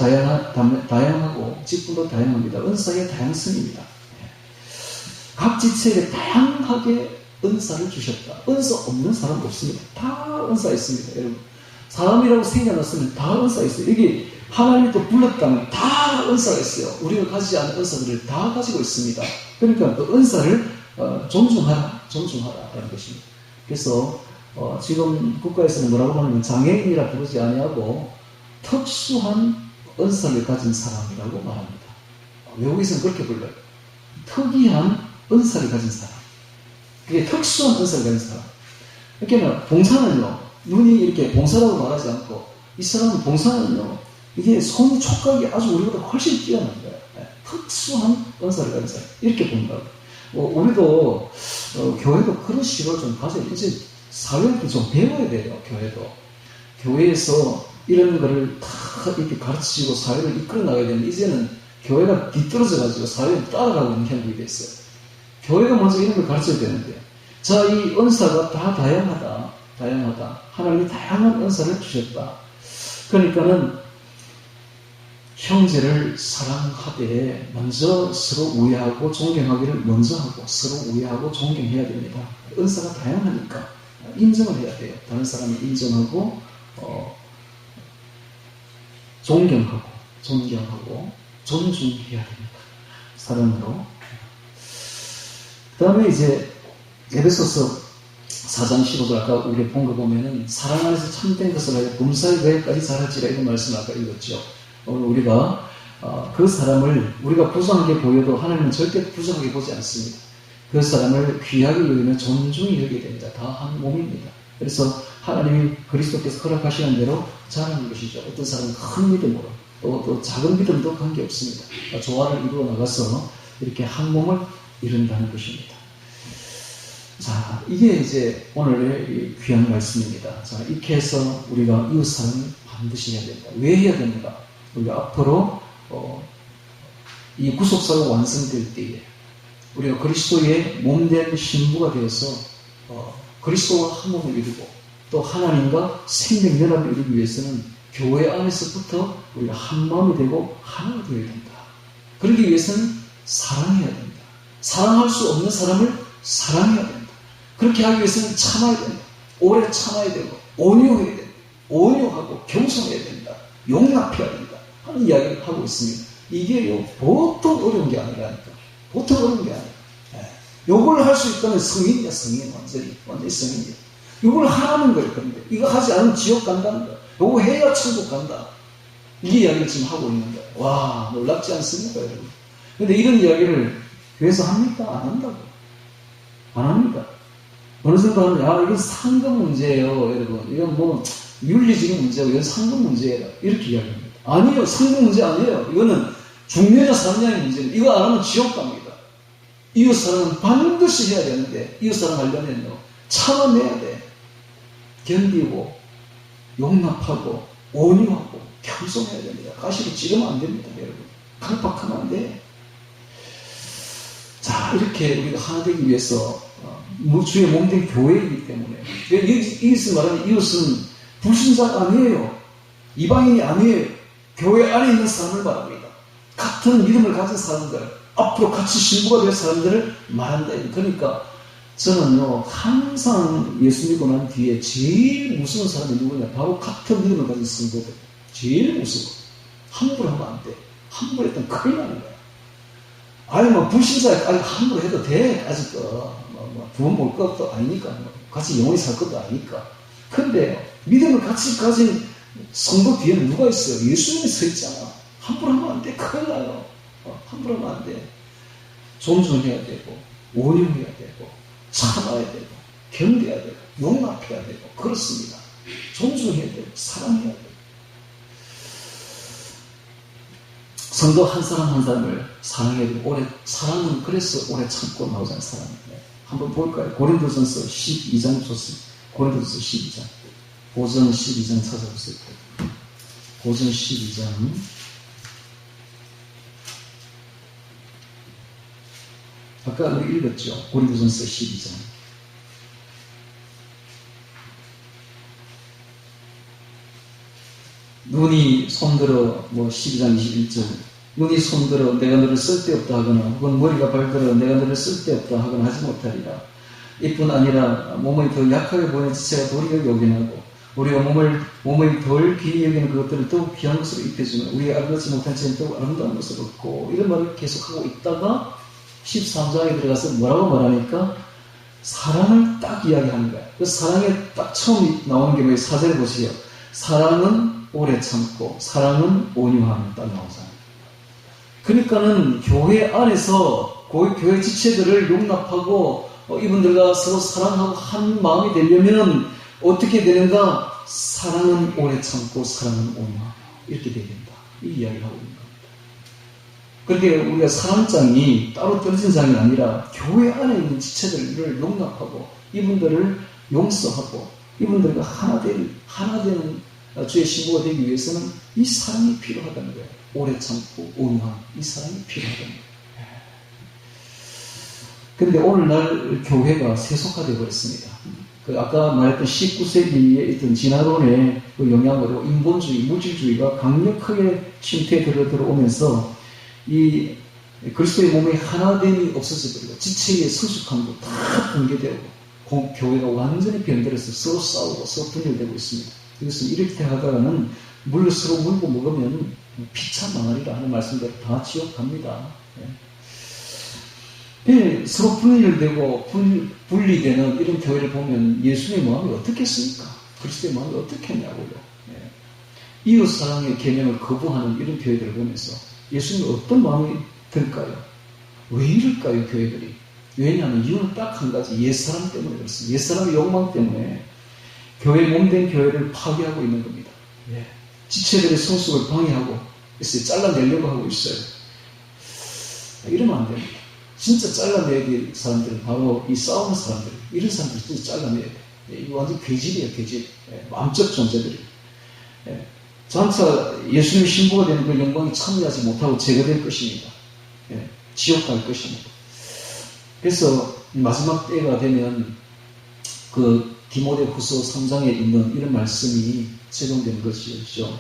다양하고 직분도 다양합니다. 은사의 다양성입니다. 각 지체에 다양하게 은사를 주셨다. 은사 없는 사람 없습니다. 다 은사 있습니다, 여러분. 사람이라고 생겨났으면 다 은사 있어요. 이게 하나님이 또 불렀다면 다 은사가 있어요. 우리가 가지지 않은 은사들을 다 가지고 있습니다. 그러니까 그 은사를 존중하라라는 것입니다. 그래서 지금 국가에서는 뭐라고 하냐면 장애인이라 부르지 아니하고 특수한 은사를 가진 사람이라고 말합니다. 외국에서는 그렇게 불러요. 특이한 은사를 가진 사람. 그게 특수한 은사를 가진 사람. 그러니까 봉사는요, 눈이 이렇게 봉사라고 말하지 않고, 이 사람은 봉사는요, 이게 손이 촉각이 아주 우리보다 훨씬 뛰어난 거예요. 특수한 은사를 가진 사람. 이렇게 본다고. 우리도, 교회도 그런 식으로 좀 가져야, 이제 사회도 좀 배워야 돼요, 교회도. 교회에서 이런 거를 다 이렇게 가르치고 사회를 이끌어 나가야 되는데, 이제는 교회가 뒤떨어져가지고 사회를 따라가고 있는 형국이 됐어요. 교회가 먼저 이런 걸 가르쳐야 되는데, 자, 이 은사가 다 다양하다. 다양하다. 하나님이 다양한 은사를 주셨다. 그러니까는 형제를 사랑하되 먼저 서로 우애하고 존경하기를 먼저 하고 서로 우애하고 존경해야 됩니다. 은사가 다양하니까 인정을 해야 돼요. 다른 사람을 인정하고 존경하고 존중해야 됩니다. 사랑으로. 그 다음에 이제 에베소서 4장 15절 아까 우리 본 거 보면은 사랑 안에서 참된 것을 하여 범사의 교회까지 자랄지라 이런 말씀을 아까 읽었죠. 오늘 우리가 그 사람을 우리가 부정하게 보여도 하나님은 절대 부정하게 보지 않습니다. 그 사람을 귀하게 여기며 존중히 여기게 됩니다. 다 한 몸입니다. 그래서 하나님이 그리스도께서 허락하시는 대로 자라는 것이죠. 어떤 사람은 큰 믿음으로 또 작은 믿음도 관계없습니다. 조화를 이루어 나가서 이렇게 한 몸을 이룬다는 것입니다. 자, 이게 이제 오늘의 귀한 말씀입니다. 자, 이렇게 해서 우리가 이웃사랑을 반드시 해야 된다. 왜 해야 됩니까? 우리가 앞으로 이 구속사가 완성될 때에 우리가 그리스도의 몸된 신부가 되어서 그리스도와 한 몸을 이루고 또 하나님과 생명연합을 이루기 위해서는 교회 안에서부터 우리가 한 마음이 되고 하나가 되어야 된다. 그러기 위해서는 사랑해야 된다. 사랑할 수 없는 사람을 사랑해야 된다. 그렇게 하기 위해서는 참아야 된다. 오래 참아야 되고 온유해야 된다. 온유하고 겸손해야 된다. 용납해야 된다. 하는 이야기를 하고 있습니다. 이게 보통 어려운 게 아니라니까. 보통 어려운 게 아니라. 요걸 할 수 있다면 성인이야, 성인. 완전히 성인이야. 요걸 하라는 거예요, 그런데. 이거 하지 않으면 지옥 간다는 거야. 요거 해야 천국 간다. 이 이야기를 지금 하고 있는 거야. 와, 놀랍지 않습니까, 여러분? 근데 이런 이야기를 교회에서 합니까? 안 한다고. 안 합니다. 어느 정도 하면, 이건 상금 문제예요, 여러분. 이건 뭐, 윤리적인 문제고, 이건 상금 문제예요. 이렇게 이야기합니다. 아니에요. 상금 문제 아니에요. 이거는 죽느냐 사느냐의 문제입니다. 이거 안 하면 지옥 갑니다. 이웃사랑은 반드시 해야 되는데, 이웃사랑 하려면 참아내야 돼. 견디고, 용납하고, 온유하고, 겸손해야 됩니다. 가시로 찌르면 안 됩니다, 여러분. 강박하면 안 돼. 자, 이렇게 우리가 하나 되기 위해서, 주의 몸된 교회이기 때문에. 이웃을 말하는 이웃은 불신자가 아니에요. 이방인이 아니에요. 교회 안에 있는 사람을 말합니다. 같은 믿음을 가진 사람들, 앞으로 같이 신부가 될 사람들을 말한다. 그러니까 저는요, 항상 예수 믿고 난 뒤에 제일 무서운 사람이 누구냐? 바로 같은 믿음을 가진 성도들. 제일 무서워. 함부로 하면 안 돼. 함부로 했더니 큰일 나는 거야. 아니, 불신자에 함부로 해도 돼. 아직도. 부모 볼 것도 아니니까. 같이 영원히 살 것도 아니니까. 근데 믿음을 같이 가진 성도 뒤에는 누가 있어요? 예수님이 서 있잖아. 함부로 하면 안 돼. 큰일 나요. 함부로 하면 안 돼. 존중해야 되고, 온유해야 되고, 참아야 되고, 견뎌야 되고, 용납해야 되고, 그렇습니다. 존중해야 되고, 사랑해야 되고. 성도 한 사람 한 사람을 사랑해야 되고, 사랑은 그래서 오래 참고 나오잖아요, 사랑은. 한번 볼까요? 고린도전서 12장 좋습니다. 고린도전서 12장. 고전 12장 찾아보세요. 고전 12장. 아까 우리 읽었죠? 고린도전서 12장. 눈이 손들어 12장 21절. 눈이 손들어 내가 너를 쓸데없다 하거나 혹은 머리가 발들어 내가 너를 쓸데없다 하거나 하지 못하리라. 이뿐 아니라 몸의 더 약하게 보이는 지체가 도리가 요긴하고 우리가 몸의 덜 귀히 여기는 그것들을 더욱 귀한 것으로 입혀주면 우리가 알지 못한 채는 더욱 아름다운 것을 얻고 이런 말을 계속하고 있다가 13장에 들어가서 뭐라고 말하니까 사랑을 딱 이야기하는 거야. 그 사랑에 딱 처음 나오는 게 뭐예요? 4절에 보세요. 사랑은 오래 참고 사랑은 온유함이 딱 나오잖아요. 그러니까는 교회 안에서 교회 지체들을 용납하고 이분들과 서로 사랑하고 한 마음이 되려면 어떻게 되는가? 사랑은 오래 참고 사랑은 온유하고 이렇게 되야 된다. 이 이야기를 하고 있는 겁니다. 그렇게 우리가 사랑장이 따로 떨어진 장이 아니라 교회 안에 있는 지체들을 용납하고 이분들을 용서하고 이분들과 하나 되는 주의 신부가 되기 위해서는 이 사랑이 필요하다는 거예요. 오래 참고 온유한 이 사랑이 필요하다는 거예요. 그런데 오늘날 교회가 세속화되어 버렸습니다. 그 아까 말했던 19세기에 있던 진화론의 그 영향으로 인본주의, 물질주의가 강력하게 침투에 들어오면서 이 그리스도의 몸의 하나됨이 없어져 버리고 지체의 성숙함도 다 붕괴되고 교회가 완전히 변들어서 서로 싸우고 서로 분열되고 있습니다. 그래서 이렇게 하다가는 물 서로 물고 먹으면 피차 망하리라 하는 말씀대로 다 지옥 갑니다. 서로 분열되고 분리되는 이런 교회를 보면 예수님의 마음이 어떻겠습니까? 그리스도의 마음이 어떻겠냐고요. 이웃사랑의 개념을 거부하는 이런 교회들을 보면서 예수님이 어떤 마음이 들까요? 왜 이럴까요, 교회들이? 왜냐하면 이유는 딱 한 가지, 옛사람 때문에 그렇습니다. 옛사람의 욕망 때문에 교회 몸된 교회를 파괴하고 있는 겁니다. 지체들의 성숙을 방해하고 있어요. 잘라내려고 하고 있어요. 이러면 안 됩니다. 진짜 잘라내야 될 사람들은 바로 이 싸우는 사람들, 이런 사람들 진짜 잘라내야 돼요. 이거 완전 괴질이에요, 괴질. 마음적 존재들이. 장차 예수님의 신부가 되는 그 영광에 참여하지 못하고 제거될 것입니다. 지옥 갈 것입니다. 그래서 마지막 때가 되면 그 디모데후서 3장에 있는 이런 말씀이 적용되는 것이죠.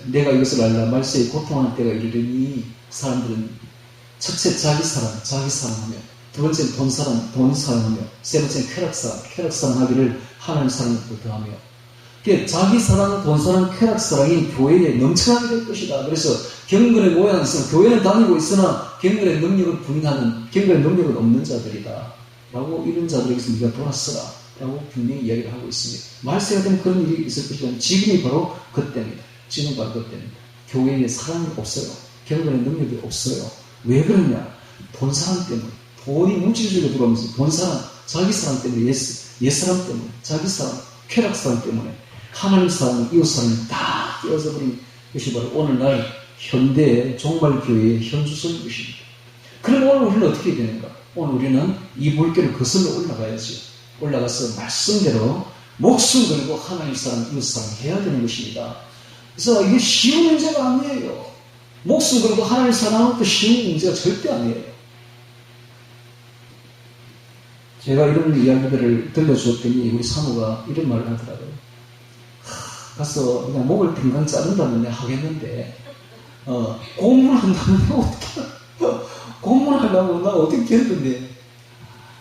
내가 이것을 알라 말세에 고통하는 때가 이르니 사람들은 첫째 자기 사랑하며 두 번째는 돈 사랑하며 세 번째는 쾌락 사랑하기를 하나님 사랑으로 더하며 자기 사랑, 돈 사랑, 쾌락 사랑이 교회에 넘쳐나게 될 것이다. 그래서 경건의 모양에서 교회는 다니고 있으나 경건의 능력을 부인하는 경건의 능력은 없는 자들이다. 라고 이런 자들에게서 네가 돌아서라. 라고 분명히 이야기를 하고 있습니다. 말세가 되면 그런 일이 있을 것이지만 지금이 바로 그때입니다. 지금 바로 그때입니다. 교회에 사랑이 없어요. 경건의 능력이 없어요. 왜 그러냐? 돈 사랑 때문에. 돈이 물질주의로 들어오면서 돈 사랑, 자기 사랑 때문에, 옛사람 때문에, 자기 사랑, 쾌락 사랑 때문에 하나님 사랑, 이웃 사랑이 다 깨어져 버린 것이 바로 오늘날 현대의 종말교회의 현주소인 것입니다. 그럼 오늘 우리는 어떻게 해야 되는가? 오늘 우리는 이 물결을 거슬러 올라가야죠. 올라가서 말씀대로 목숨 걸고 하나님 사랑, 이웃 사랑 해야 되는 것입니다. 그래서 이게 쉬운 문제가 아니에요. 목숨 걸고 하나님 사랑하는 것도 쉬운 문제가 절대 아니에요. 제가 이런 이야기들을 들려주었더니 우리 사모가 이런 말을 하더라고요. 가서 그냥 목을 빙강 자른다면 내가 하겠는데 고문한다면 어떻게 고문하려고 나 어떻게 했는데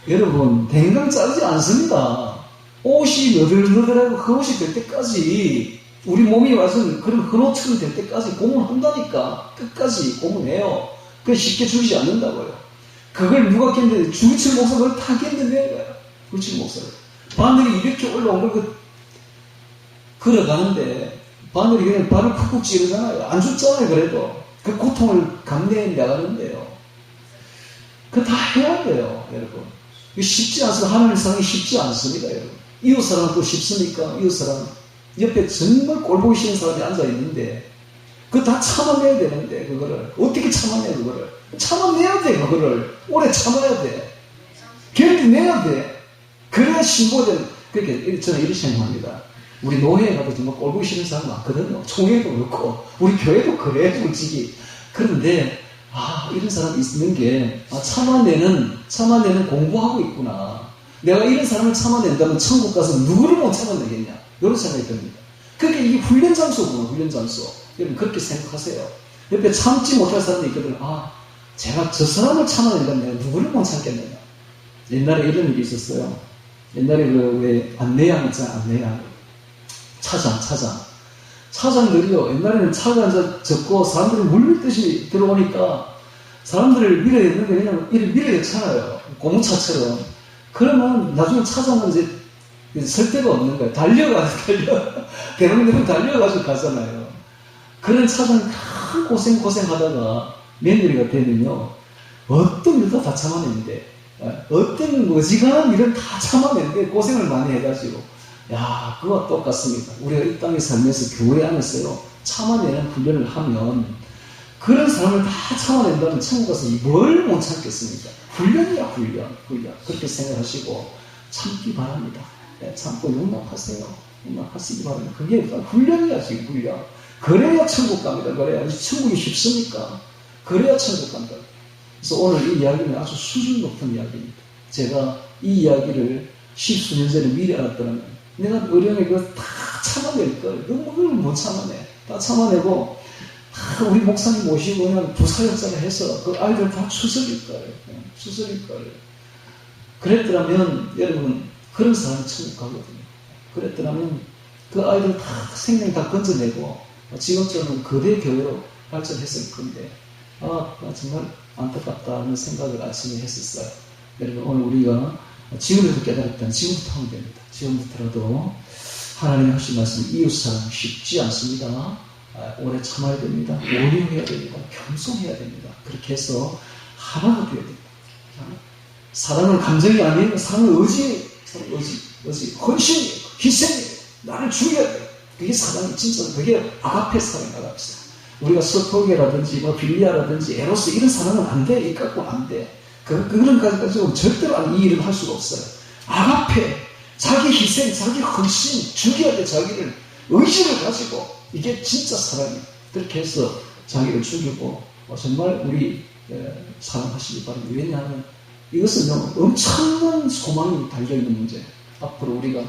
여러분 댕강 자르지 않습니다. 옷이 너덜너덜하고 헛옷이 될 때까지 우리 몸이 와서 그런 헛옷처럼 될 때까지 고문한다니까. 끝까지 고문해요. 그게 쉽게 죽이지 않는다고요. 그걸 누가 깼는데 주기철 목사가 그걸 다 깼는데 거야. 주기철 목사가 바늘이 이렇게 올라온 걸 걸어가는데 바늘이 그냥 발을 쿡쿡 찌르잖아요. 안 죽잖아요. 그래도 그 고통을 감내해 나가는데요. 그거 다 해야 돼요, 여러분. 이게 쉽지 않습니다. 하나님 사랑이 쉽지 않습니다, 여러분. 이웃 사랑은 또 쉽습니까? 이웃 사랑 옆에 정말 꼴보기 싫은 사람이 앉아 있는데 그거 다 참아내야 되는데 그거를 어떻게 참아내? 그거를 참아내야 돼. 그거를 오래 참아야 돼. 견디내야 돼. 그래야 신고된. 그렇게 저는 이렇게 생각합니다. 우리 노회에 가도 정말 꼴보기 싫은 사람 많거든요. 총회도 그렇고 우리 교회도 그래 솔직히. 그런데 이런 사람이 있는 게 참아내는 공부하고 있구나. 내가 이런 사람을 참아낸다면 천국 가서 누구를 못 참아내겠냐. 이런 생각이 듭니다. 그게 이게 훈련 장소구나. 훈련 장소. 여러분 그렇게 생각하세요. 옆에 참지 못할 사람이 있거든. 제가 저 사람을 참아낸다면 내가 누구를 못 참겠느냐. 옛날에 이런 일이 있었어요. 옛날에 왜 안내양 있잖아. 안내양. 차장들이요. 옛날에는 차가 이제 적고 사람들이 물밀듯이 들어오니까 사람들을 밀어야 되는데 그냥 이를 밀어야잖아요. 고무차처럼. 그러면 나중에 차장은 이제 설 데가 없는 거예요. 대부분 달려가지고 가잖아요. 그런 차장이 큰 고생하다가 며느리가 되면요. 어떤 일도 다 참아내는데, 어떤 어지간한 일은 다 참아내는데 고생을 많이 해가지고. 그거와 똑같습니다. 우리가 이 땅에 살면서 교회 안에서요, 참아내는 훈련을 하면, 그런 사람을 다 참아낸다면 천국 가서 뭘 못 참겠습니까? 훈련이야, 훈련. 그렇게 생각하시고, 참기 바랍니다. 참고 용납하세요. 용납하시기 바랍니다. 그게 훈련이야, 지금 훈련. 그래야 천국 갑니다. 그래야. 천국이 쉽습니까? 그래야 천국 간다. 그래서 오늘 이 이야기는 아주 수준 높은 이야기입니다. 제가 이 이야기를 십수년 전에 미리 알았더라면 내가 어려움에 그거 다 참아낼 걸. 그걸 못 참아내. 다 참아내고 다 우리 목사님 모시고 그냥 부사역사를 해서 그 아이들 다 추석일 거예요. 추석일 거예요. 그랬더라면 여러분 그런 사람이 천국 가거든요. 그랬더라면 그 아이들 다 생명 다 건져내고 지금처럼 거대 교회로 발전했을 건데 정말 안타깝다는 생각을 아침에 했었어요. 여러분 오늘 우리가 지금부터 깨달았다면 지금부터 하면 됩니다. 지금부터라도 하나님 하신 말씀 이웃사랑 쉽지 않습니다. 오래 참아야 됩니다. 오류해야 됩니다. 겸손해야 됩니다. 그렇게 해서 하나가 되어야 됩니다. 사랑은 감정이 아니에요. 사랑은 의지, 헌신이에요. 희생이에요. 나를 죽여야 돼요. 그게 사랑이 진짜, 그게 아가페 사랑이에요. 아가페 사랑. 우리가 서토게라든지 빌리아라든지 에로스 이런 사랑은 안 돼. 이 갖고 안 돼. 그런 가지고 절대로 이 일을 할 수가 없어요. 아가페, 자기 희생, 자기 헌신, 죽여야 돼. 자기를 의지를 가지고 이게 진짜 사랑이에요. 그렇게 해서 자기를 죽이고 정말 우리 사랑하시기 바랍니다. 왜냐하면 이것은 엄청난 소망이 달려있는 문제예요. 앞으로 우리가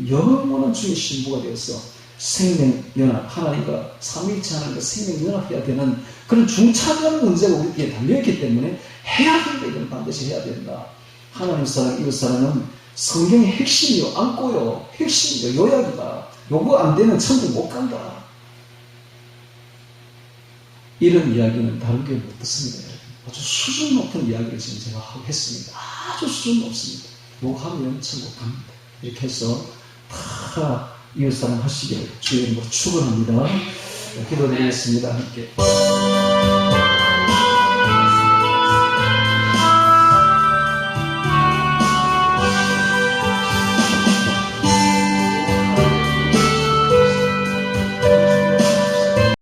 영원한 주의 신부가 되어서 생명연합, 하나님과 삼위일체 하나님과 생명연합해야 되는 그런 중차대한 문제가 우리에게 달려있기 때문에 해야 된다. 이건 반드시 해야 된다. 하나님 사랑, 이웃 사랑은 성경의 핵심이요. 안고요. 핵심이요. 요약이다. 요거 안 되면 천국 못 간다. 이런 이야기는 다른 게 못 듣습니다. 아주 수준 높은 이야기를 지금 제가 했습니다. 아주 수준 높습니다. 요거 하면 천국 갑니다. 이렇게 해서 다 이웃사랑 하시길 주의 이름으로 축원합니다. 기도드리겠습니다. 함께.